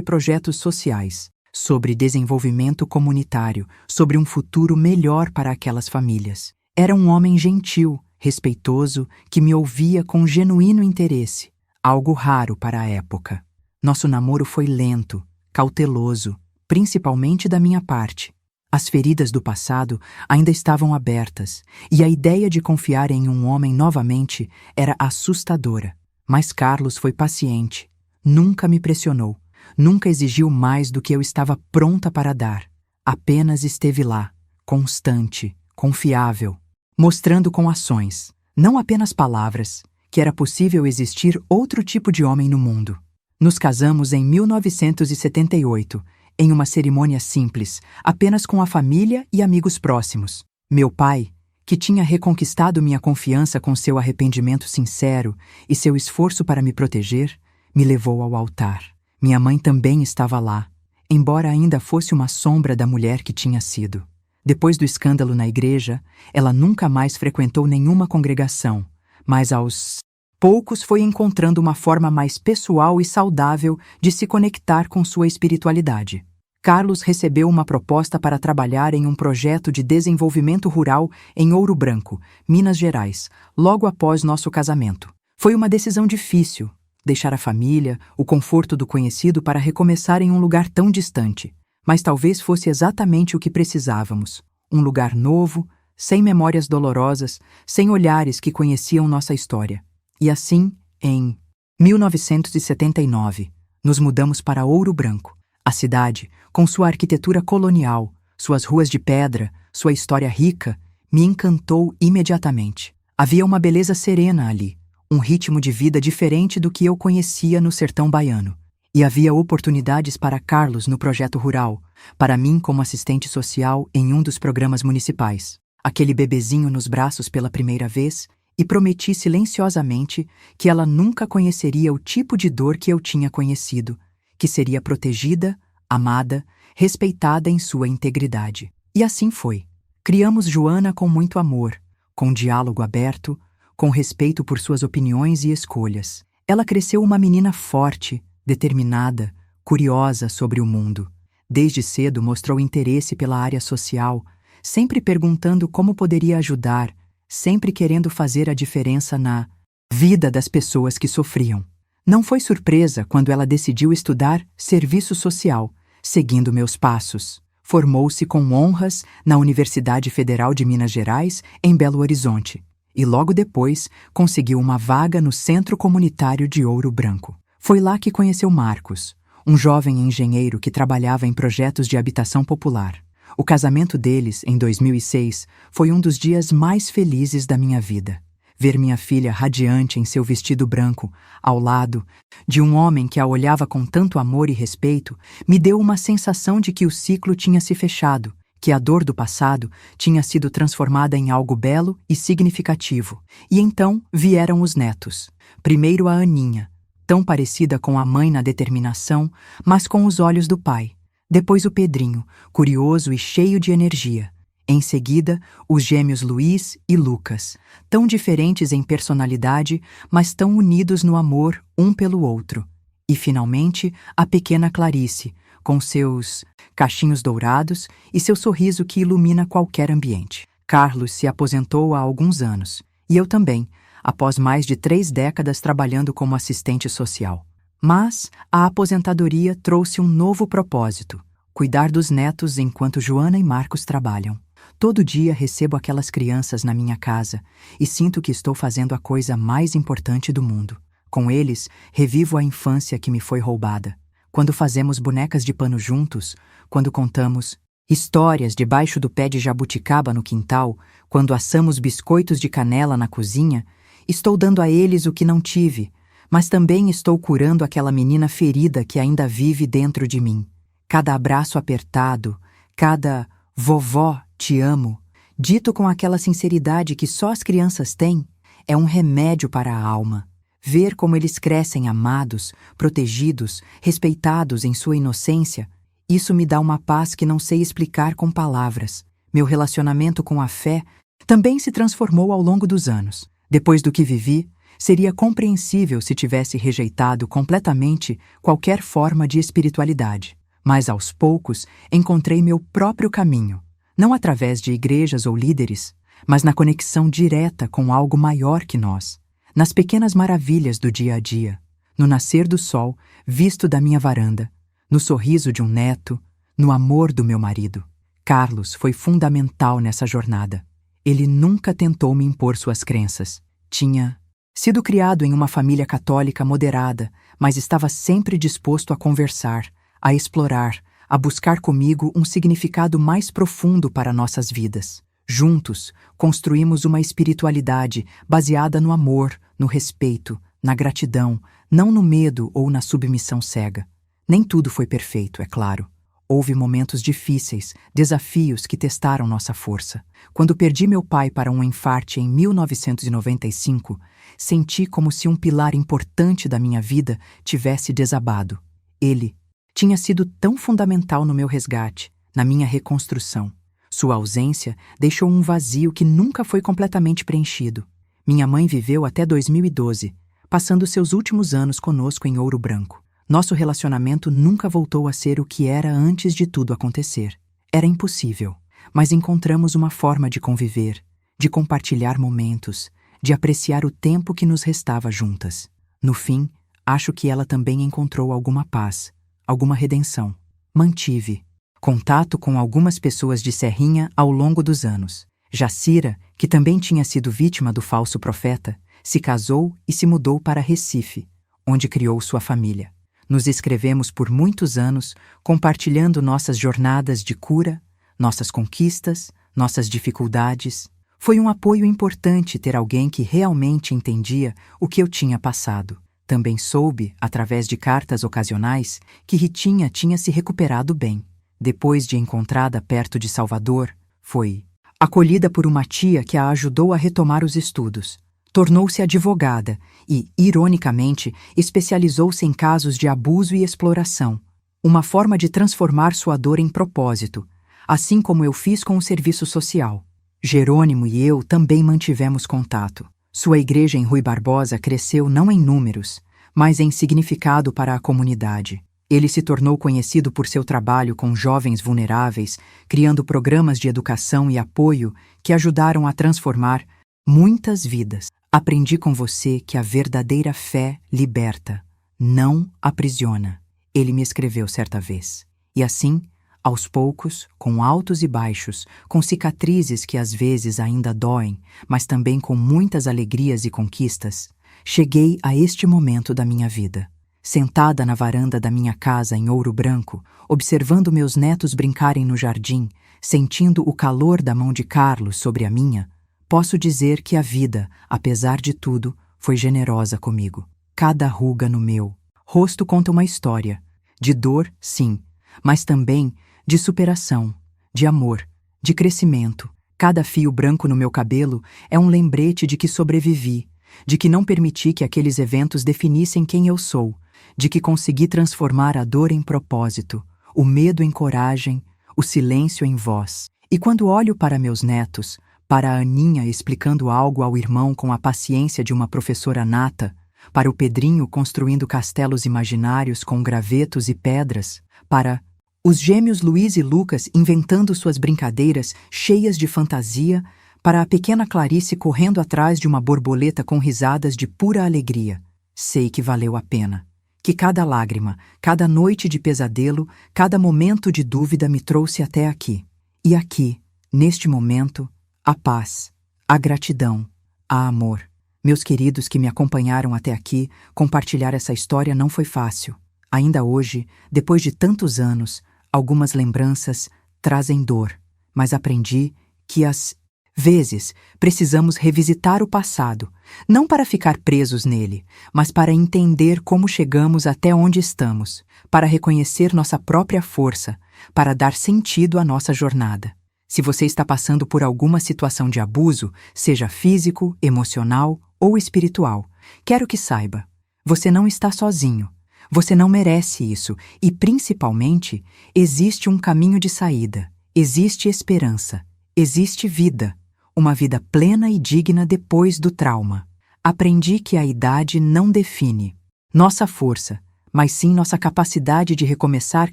projetos sociais, sobre desenvolvimento comunitário, sobre um futuro melhor para aquelas famílias. Era um homem gentil, respeitoso, que me ouvia com genuíno interesse, algo raro para a época. Nosso namoro foi lento, cauteloso, principalmente da minha parte. As feridas do passado ainda estavam abertas, e a ideia de confiar em um homem novamente era assustadora. Mas Carlos foi paciente, nunca me pressionou, nunca exigiu mais do que eu estava pronta para dar. Apenas esteve lá, constante, confiável, mostrando com ações, não apenas palavras, que era possível existir outro tipo de homem no mundo. Nos casamos em 1978, em uma cerimônia simples, apenas com a família e amigos próximos. Meu pai, que tinha reconquistado minha confiança com seu arrependimento sincero e seu esforço para me proteger, me levou ao altar. Minha mãe também estava lá, embora ainda fosse uma sombra da mulher que tinha sido. Depois do escândalo na igreja, ela nunca mais frequentou nenhuma congregação, mas aos poucos foi encontrando uma forma mais pessoal e saudável de se conectar com sua espiritualidade. Carlos recebeu uma proposta para trabalhar em um projeto de desenvolvimento rural em Ouro Branco, Minas Gerais, logo após nosso casamento. Foi uma decisão difícil, deixar a família, o conforto do conhecido para recomeçar em um lugar tão distante. Mas talvez fosse exatamente o que precisávamos. Um lugar novo, sem memórias dolorosas, sem olhares que conheciam nossa história. E assim, em 1979, nos mudamos para Ouro Branco. A cidade, com sua arquitetura colonial, suas ruas de pedra, sua história rica, me encantou imediatamente. Havia uma beleza serena ali, um ritmo de vida diferente do que eu conhecia no sertão baiano. E havia oportunidades para Carlos no projeto rural, para mim como assistente social em um dos programas municipais. aquele bebezinho nos braços pela primeira vez, e prometi silenciosamente que ela nunca conheceria o tipo de dor que eu tinha conhecido, que seria protegida, amada, respeitada em sua integridade. E assim foi. Criamos Joana com muito amor, com diálogo aberto, com respeito por suas opiniões e escolhas. Ela cresceu uma menina forte, determinada, curiosa sobre o mundo. Desde cedo mostrou interesse pela área social, sempre perguntando como poderia ajudar, sempre querendo fazer a diferença na vida das pessoas que sofriam. Não foi surpresa quando ela decidiu estudar serviço social, seguindo meus passos. Formou-se com honras na Universidade Federal de Minas Gerais, em Belo Horizonte, e logo depois conseguiu uma vaga no Centro Comunitário de Ouro Branco. Foi lá que conheceu Marcos, um jovem engenheiro que trabalhava em projetos de habitação popular. O casamento deles, em 2006, foi um dos dias mais felizes da minha vida. Ver minha filha radiante em seu vestido branco, ao lado de um homem que a olhava com tanto amor e respeito, me deu uma sensação de que o ciclo tinha se fechado, que a dor do passado tinha sido transformada em algo belo e significativo. E então vieram os netos. Primeiro a Aninha, tão parecida com a mãe na determinação, mas com os olhos do pai. Depois o Pedrinho, curioso e cheio de energia. Em seguida, os gêmeos Luiz e Lucas, tão diferentes em personalidade, mas tão unidos no amor um pelo outro. E, finalmente, a pequena Clarice, com seus cachinhos dourados e seu sorriso que ilumina qualquer ambiente. Carlos se aposentou há alguns anos, e eu também, após mais de 3 décadas trabalhando como assistente social. Mas a aposentadoria trouxe um novo propósito: cuidar dos netos enquanto Joana e Marcos trabalham. Todo dia recebo aquelas crianças na minha casa e sinto que estou fazendo a coisa mais importante do mundo. Com eles, revivo a infância que me foi roubada. Quando fazemos bonecas de pano juntos, quando contamos histórias debaixo do pé de jabuticaba no quintal, quando assamos biscoitos de canela na cozinha, estou dando a eles o que não tive, mas também estou curando aquela menina ferida que ainda vive dentro de mim. Cada abraço apertado, cada "vovó, te amo", dito com aquela sinceridade que só as crianças têm, é um remédio para a alma. Ver como eles crescem amados, protegidos, respeitados em sua inocência, isso me dá uma paz que não sei explicar com palavras. Meu relacionamento com a fé também se transformou ao longo dos anos. Depois do que vivi, seria compreensível se tivesse rejeitado completamente qualquer forma de espiritualidade. Mas aos poucos encontrei meu próprio caminho, não através de igrejas ou líderes, mas na conexão direta com algo maior que nós, nas pequenas maravilhas do dia a dia, no nascer do sol visto da minha varanda, no sorriso de um neto, no amor do meu marido. Carlos foi fundamental nessa jornada. Ele nunca tentou me impor suas crenças. Tinha sido criado em uma família católica moderada, mas estava sempre disposto a conversar, a explorar, a buscar comigo um significado mais profundo para nossas vidas. Juntos, construímos uma espiritualidade baseada no amor, no respeito, na gratidão, não no medo ou na submissão cega. Nem tudo foi perfeito, é claro. Houve momentos difíceis, desafios que testaram nossa força. Quando perdi meu pai para um infarte em 1995, senti como se um pilar importante da minha vida tivesse desabado. Ele tinha sido tão fundamental no meu resgate, na minha reconstrução. Sua ausência deixou um vazio que nunca foi completamente preenchido. Minha mãe viveu até 2012, passando seus últimos anos conosco em Ouro Branco. Nosso relacionamento nunca voltou a ser o que era antes de tudo acontecer. Era impossível, mas encontramos uma forma de conviver, de compartilhar momentos, de apreciar o tempo que nos restava juntas. No fim, acho que ela também encontrou alguma paz, alguma redenção. Mantive contato com algumas pessoas de Serrinha ao longo dos anos. Jacira, que também tinha sido vítima do falso profeta, se casou e se mudou para Recife, onde criou sua família. Nos escrevemos por muitos anos, compartilhando nossas jornadas de cura, nossas conquistas, nossas dificuldades. Foi um apoio importante ter alguém que realmente entendia o que eu tinha passado. Também soube, através de cartas ocasionais, que Ritinha tinha se recuperado bem. Depois de encontrada perto de Salvador, foi Acolhida por uma tia que a ajudou a retomar os estudos. Tornou-se advogada e, ironicamente, especializou-se em casos de abuso e exploração. Uma forma de transformar sua dor em propósito, assim como eu fiz com o serviço social. Jerônimo e eu também mantivemos contato. Sua igreja em Rui Barbosa cresceu não em números, mas em significado para a comunidade. Ele se tornou conhecido por seu trabalho com jovens vulneráveis, criando programas de educação e apoio que ajudaram a transformar muitas vidas. Aprendi com você que a verdadeira fé liberta, não aprisiona. Ele me escreveu certa vez. E assim, aos poucos, com altos e baixos, com cicatrizes que às vezes ainda doem, mas também com muitas alegrias e conquistas, cheguei a este momento da minha vida. Sentada na varanda da minha casa em Ouro Branco, observando meus netos brincarem no jardim, sentindo o calor da mão de Carlos sobre a minha, posso dizer que a vida, apesar de tudo, foi generosa comigo. Cada ruga no meu rosto conta uma história. De dor, sim, mas também de superação, de amor, de crescimento. Cada fio branco no meu cabelo é um lembrete de que sobrevivi, de que não permiti que aqueles eventos definissem quem eu sou, de que consegui transformar a dor em propósito, o medo em coragem, o silêncio em voz. E quando olho para meus netos, para a Aninha explicando algo ao irmão com a paciência de uma professora nata, para o Pedrinho construindo castelos imaginários com gravetos e pedras, para os gêmeos Luiz e Lucas inventando suas brincadeiras cheias de fantasia, para a pequena Clarice correndo atrás de uma borboleta com risadas de pura alegria, sei que valeu a pena. Que cada lágrima, cada noite de pesadelo, cada momento de dúvida me trouxe até aqui. E aqui, neste momento, a paz, a gratidão, a amor. Meus queridos que me acompanharam até aqui, compartilhar essa história não foi fácil. Ainda hoje, depois de tantos anos, algumas lembranças trazem dor, mas aprendi que às vezes precisamos revisitar o passado, não para ficar presos nele, mas para entender como chegamos até onde estamos, para reconhecer nossa própria força, para dar sentido à nossa jornada. Se você está passando por alguma situação de abuso, seja físico, emocional ou espiritual, quero que saiba, você não está sozinho. Você não merece isso e, principalmente, existe um caminho de saída, existe esperança, existe vida, uma vida plena e digna depois do trauma. Aprendi que a idade não define nossa força, mas sim nossa capacidade de recomeçar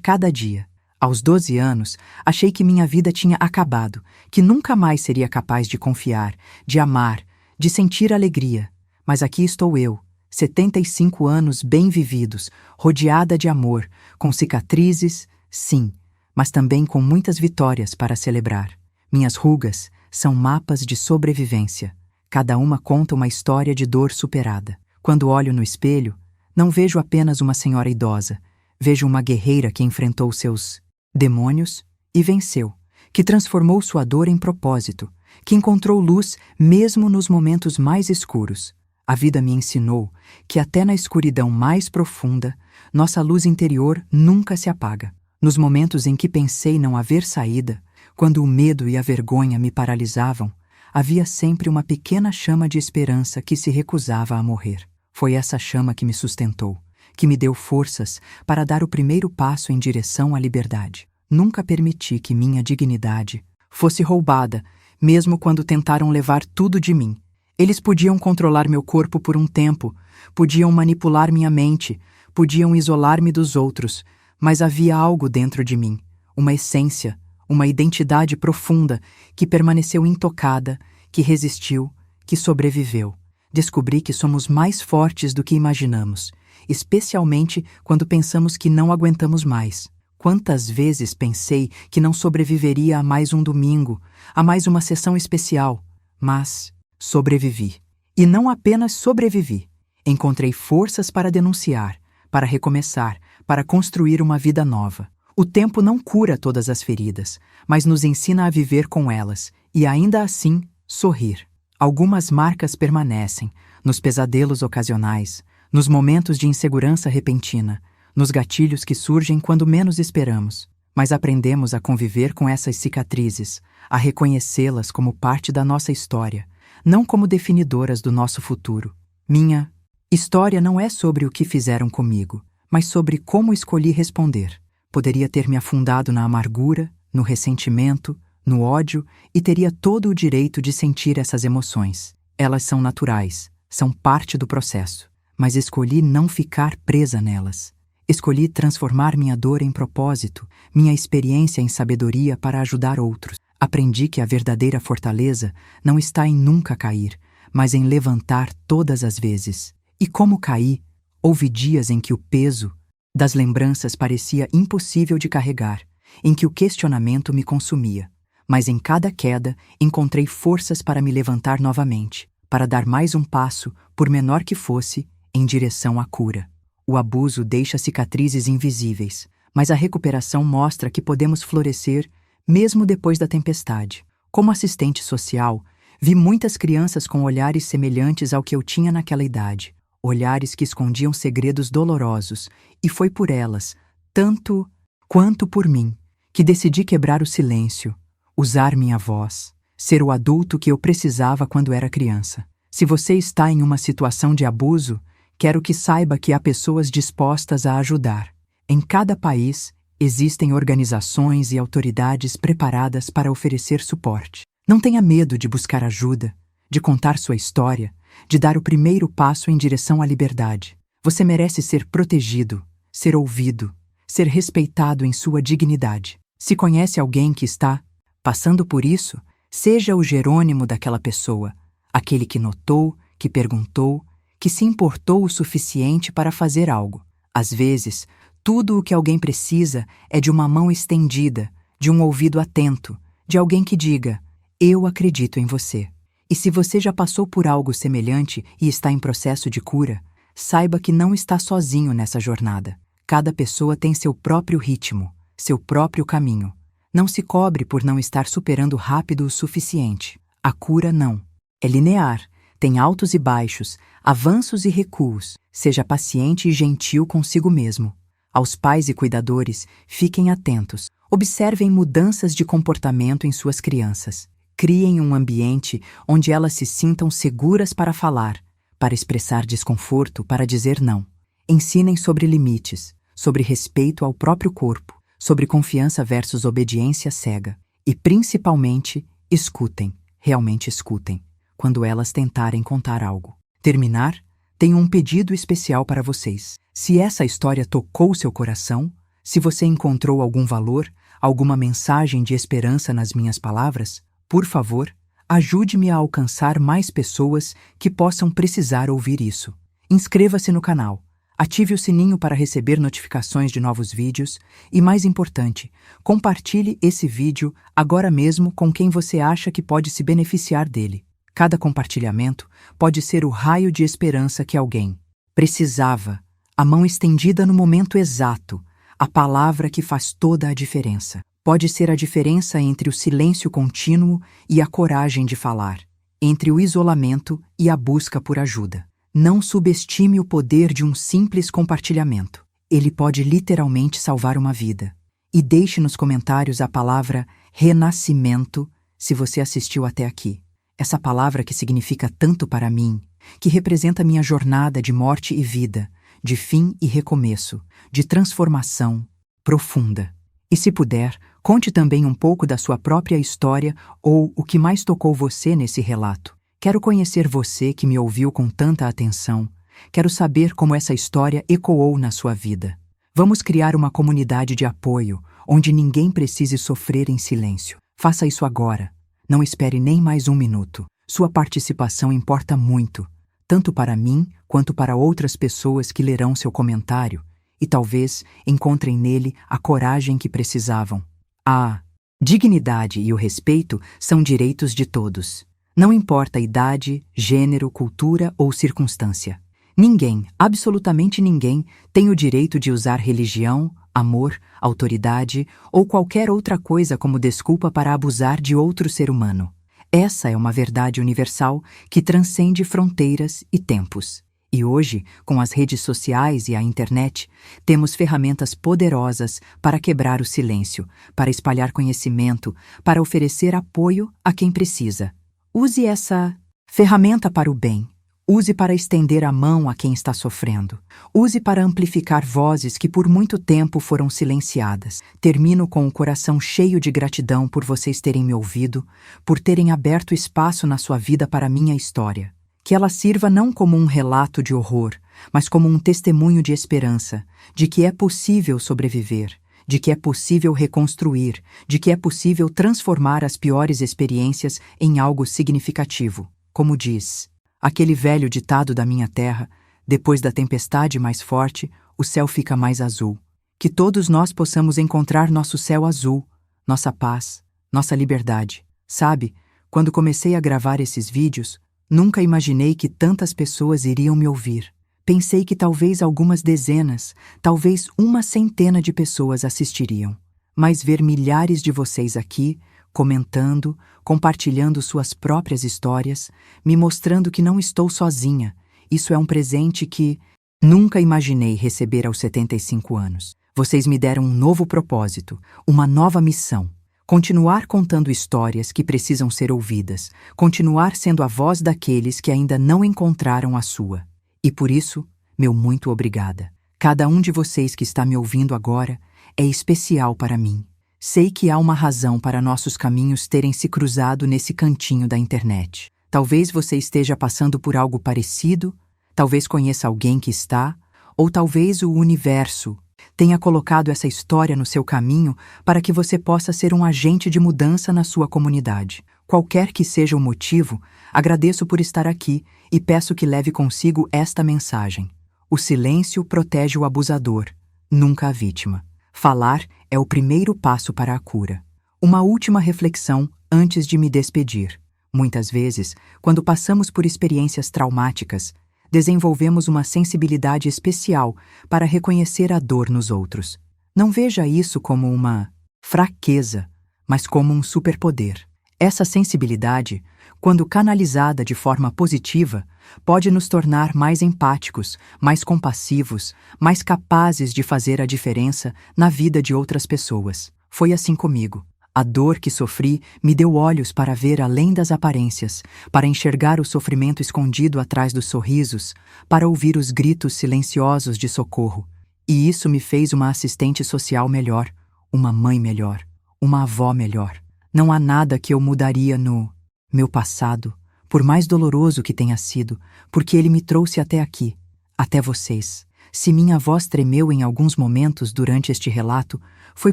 cada dia. Aos 12 anos, achei que minha vida tinha acabado, que nunca mais seria capaz de confiar, de amar, de sentir alegria. Mas aqui estou eu, 75 anos bem vividos, rodeada de amor, com cicatrizes, sim, mas também com muitas vitórias para celebrar. Minhas rugas são mapas de sobrevivência. Cada uma conta uma história de dor superada. Quando olho no espelho, não vejo apenas uma senhora idosa, vejo uma guerreira que enfrentou seus demônios e venceu, que transformou sua dor em propósito, que encontrou luz mesmo nos momentos mais escuros. A vida me ensinou que até na escuridão mais profunda, nossa luz interior nunca se apaga. Nos momentos em que pensei não haver saída, quando o medo e a vergonha me paralisavam, havia sempre uma pequena chama de esperança que se recusava a morrer. Foi essa chama que me sustentou, que me deu forças para dar o primeiro passo em direção à liberdade. Nunca permiti que minha dignidade fosse roubada, mesmo quando tentaram levar tudo de mim. Eles podiam controlar meu corpo por um tempo, podiam manipular minha mente, podiam isolar-me dos outros, mas havia algo dentro de mim, uma essência, uma identidade profunda que permaneceu intocada, que resistiu, que sobreviveu. Descobri que somos mais fortes do que imaginamos, especialmente quando pensamos que não aguentamos mais. Quantas vezes pensei que não sobreviveria a mais um domingo, a mais uma sessão especial, mas sobrevivi. E não apenas sobrevivi. Encontrei forças para denunciar, para recomeçar, para construir uma vida nova. O tempo não cura todas as feridas, mas nos ensina a viver com elas e, ainda assim, sorrir. Algumas marcas permanecem, nos pesadelos ocasionais, nos momentos de insegurança repentina, nos gatilhos que surgem quando menos esperamos. mas aprendemos a conviver com essas cicatrizes, a reconhecê-las como parte da nossa história, não como definidoras do nosso futuro. Minha história não é sobre o que fizeram comigo, mas sobre como escolhi responder. Poderia ter me afundado na amargura, no ressentimento, no ódio e teria todo o direito de sentir essas emoções. Elas são naturais, são parte do processo, mas escolhi não ficar presa nelas. Escolhi transformar minha dor em propósito, minha experiência em sabedoria para ajudar outros. Aprendi que a verdadeira fortaleza não está em nunca cair, mas em levantar todas as vezes. E como caí, houve dias em que o peso das lembranças parecia impossível de carregar, em que o questionamento me consumia. Mas em cada queda encontrei forças para me levantar novamente, para dar mais um passo, por menor que fosse, em direção à cura. O abuso deixa cicatrizes invisíveis, mas a recuperação mostra que podemos florescer mesmo depois da tempestade. Como assistente social, vi muitas crianças com olhares semelhantes ao que eu tinha naquela idade, olhares que escondiam segredos dolorosos, e foi por elas, tanto quanto por mim, que decidi quebrar o silêncio, usar minha voz, ser o adulto que eu precisava quando era criança. Se você está em uma situação de abuso, quero que saiba que há pessoas dispostas a ajudar. Em cada país, existem organizações e autoridades preparadas para oferecer suporte. Não tenha medo de buscar ajuda, de contar sua história, de dar o primeiro passo em direção à liberdade. Você merece ser protegido, ser ouvido, ser respeitado em sua dignidade. Se conhece alguém que está passando por isso, seja o Jerônimo daquela pessoa, aquele que notou, que perguntou, que se importou o suficiente para fazer algo. Às vezes, tudo o que alguém precisa é de uma mão estendida, de um ouvido atento, de alguém que diga: "Eu acredito em você". E se você já passou por algo semelhante e está em processo de cura, saiba que não está sozinho nessa jornada. Cada pessoa tem seu próprio ritmo, seu próprio caminho. Não se cobre por não estar superando rápido o suficiente. A cura não. É linear, tem altos e baixos, avanços e recuos. Seja paciente e gentil consigo mesmo. Aos pais e cuidadores, fiquem atentos. Observem mudanças de comportamento em suas crianças. Criem um ambiente onde elas se sintam seguras para falar, para expressar desconforto, para dizer não. Ensinem sobre limites, sobre respeito ao próprio corpo, sobre confiança versus obediência cega. E, principalmente, escutem, realmente escutem, quando elas tentarem contar algo. Terminar, tenho um pedido especial para vocês. Se essa história tocou seu coração, se você encontrou algum valor, alguma mensagem de esperança nas minhas palavras, por favor, ajude-me a alcançar mais pessoas que possam precisar ouvir isso. Inscreva-se no canal, ative o sininho para receber notificações de novos vídeos e, mais importante, compartilhe esse vídeo agora mesmo com quem você acha que pode se beneficiar dele. Cada compartilhamento pode ser o raio de esperança que alguém precisava, a mão estendida no momento exato, a palavra que faz toda a diferença. Pode ser a diferença entre o silêncio contínuo e a coragem de falar, entre o isolamento e a busca por ajuda. Não subestime o poder de um simples compartilhamento. Ele pode literalmente salvar uma vida. E deixe nos comentários a palavra renascimento se você assistiu até aqui. Essa palavra que significa tanto para mim, que representa minha jornada de morte e vida, de fim e recomeço, de transformação profunda. E se puder, conte também um pouco da sua própria história ou o que mais tocou você nesse relato. Quero conhecer você que me ouviu com tanta atenção. Quero saber como essa história ecoou na sua vida. Vamos criar uma comunidade de apoio, onde ninguém precise sofrer em silêncio. Faça isso agora. Não espere nem mais um minuto. Sua participação importa muito, tanto para mim quanto para outras pessoas que lerão seu comentário e talvez encontrem nele a coragem que precisavam. A dignidade e o respeito são direitos de todos. Não importa a idade, gênero, cultura ou circunstância. Ninguém, absolutamente ninguém, tem o direito de usar religião, amor, autoridade ou qualquer outra coisa como desculpa para abusar de outro ser humano. Essa é uma verdade universal que transcende fronteiras e tempos. E hoje, com as redes sociais e a internet, temos ferramentas poderosas para quebrar o silêncio, para espalhar conhecimento, para oferecer apoio a quem precisa. Use essa ferramenta para o bem. Use para estender a mão a quem está sofrendo. Use para amplificar vozes que por muito tempo foram silenciadas. Termino com o coração cheio de gratidão por vocês terem me ouvido, por terem aberto espaço na sua vida para a minha história. Que ela sirva não como um relato de horror, mas como um testemunho de esperança, de que é possível sobreviver, de que é possível reconstruir, de que é possível transformar as piores experiências em algo significativo. Como diz aquele velho ditado da minha terra, depois da tempestade mais forte, o céu fica mais azul. Que todos nós possamos encontrar nosso céu azul, nossa paz, nossa liberdade. Sabe, quando comecei a gravar esses vídeos, nunca imaginei que tantas pessoas iriam me ouvir. Pensei que talvez algumas dezenas, talvez uma centena de pessoas assistiriam. Mas ver milhares de vocês aqui, comentando, compartilhando suas próprias histórias, me mostrando que não estou sozinha, isso é um presente que nunca imaginei receber aos 75 anos. Vocês me deram um novo propósito, uma nova missão. Continuar contando histórias que precisam ser ouvidas, continuar sendo a voz daqueles que ainda não encontraram a sua. E por isso, meu muito obrigada. Cada um de vocês que está me ouvindo agora é especial para mim. Sei que há uma razão para nossos caminhos terem se cruzado nesse cantinho da internet. Talvez você esteja passando por algo parecido, talvez conheça alguém que está, ou talvez o universo tenha colocado essa história no seu caminho para que você possa ser um agente de mudança na sua comunidade. Qualquer que seja o motivo, agradeço por estar aqui e peço que leve consigo esta mensagem. O silêncio protege o abusador, nunca a vítima. Falar é o primeiro passo para a cura. Uma última reflexão antes de me despedir. Muitas vezes, quando passamos por experiências traumáticas, desenvolvemos uma sensibilidade especial para reconhecer a dor nos outros. Não veja isso como uma fraqueza, mas como um superpoder. Essa sensibilidade, quando canalizada de forma positiva, pode nos tornar mais empáticos, mais compassivos, mais capazes de fazer a diferença na vida de outras pessoas. Foi assim comigo. A dor que sofri me deu olhos para ver além das aparências, para enxergar o sofrimento escondido atrás dos sorrisos, para ouvir os gritos silenciosos de socorro. E isso me fez uma assistente social melhor, uma mãe melhor, uma avó melhor. Não há nada que eu mudaria no meu passado, por mais doloroso que tenha sido, porque ele me trouxe até aqui, até vocês. Se minha voz tremeu em alguns momentos durante este relato, foi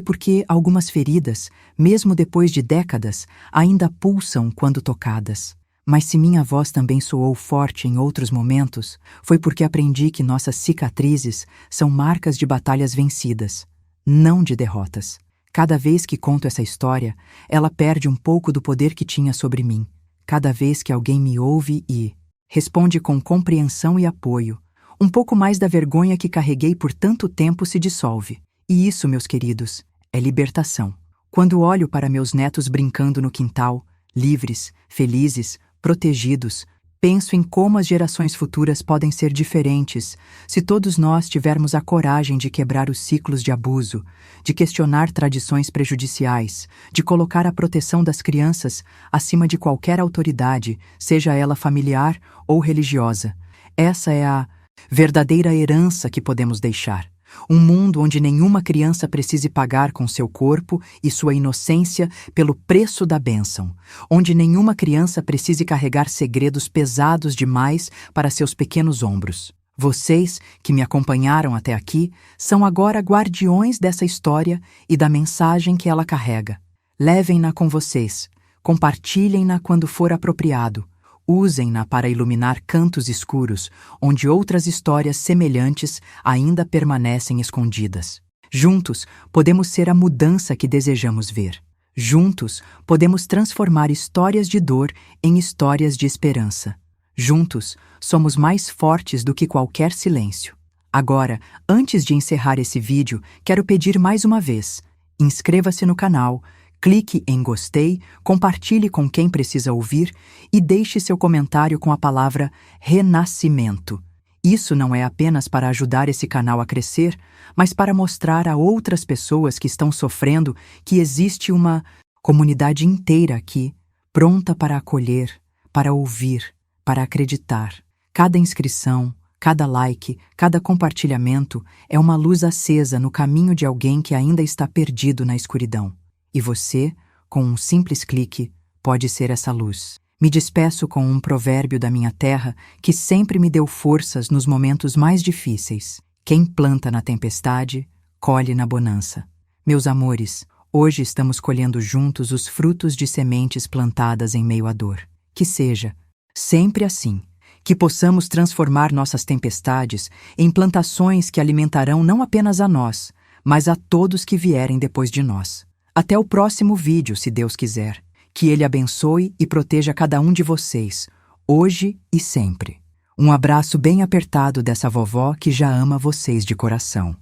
porque algumas feridas, mesmo depois de décadas, ainda pulsam quando tocadas. Mas se minha voz também soou forte em outros momentos, foi porque aprendi que nossas cicatrizes são marcas de batalhas vencidas, não de derrotas. Cada vez que conto essa história, ela perde um pouco do poder que tinha sobre mim. Cada vez que alguém me ouve e responde com compreensão e apoio, um pouco mais da vergonha que carreguei por tanto tempo se dissolve. E isso, meus queridos, é libertação. Quando olho para meus netos brincando no quintal, livres, felizes, protegidos, penso em como as gerações futuras podem ser diferentes se todos nós tivermos a coragem de quebrar os ciclos de abuso, de questionar tradições prejudiciais, de colocar a proteção das crianças acima de qualquer autoridade, seja ela familiar ou religiosa. Essa é a verdadeira herança que podemos deixar. Um mundo onde nenhuma criança precise pagar com seu corpo e sua inocência pelo preço da bênção. Onde nenhuma criança precise carregar segredos pesados demais para seus pequenos ombros. Vocês, que me acompanharam até aqui, são agora guardiões dessa história e da mensagem que ela carrega. Levem-na com vocês. Compartilhem-na quando for apropriado. Usem-na para iluminar cantos escuros, onde outras histórias semelhantes ainda permanecem escondidas. Juntos, podemos ser a mudança que desejamos ver. Juntos, podemos transformar histórias de dor em histórias de esperança. Juntos, somos mais fortes do que qualquer silêncio. Agora, antes de encerrar esse vídeo, quero pedir mais uma vez: inscreva-se no canal, clique em gostei, compartilhe com quem precisa ouvir e deixe seu comentário com a palavra renascimento. Isso não é apenas para ajudar esse canal a crescer, mas para mostrar a outras pessoas que estão sofrendo que existe uma comunidade inteira aqui, pronta para acolher, para ouvir, para acreditar. Cada inscrição, cada like, cada compartilhamento é uma luz acesa no caminho de alguém que ainda está perdido na escuridão. E você, com um simples clique, pode ser essa luz. Me despeço com um provérbio da minha terra que sempre me deu forças nos momentos mais difíceis. Quem planta na tempestade, colhe na bonança. Meus amores, hoje estamos colhendo juntos os frutos de sementes plantadas em meio à dor. Que seja sempre assim. Que possamos transformar nossas tempestades em plantações que alimentarão não apenas a nós, mas a todos que vierem depois de nós. Até o próximo vídeo, se Deus quiser. Que Ele abençoe e proteja cada um de vocês, hoje e sempre. Um abraço bem apertado dessa vovó que já ama vocês de coração.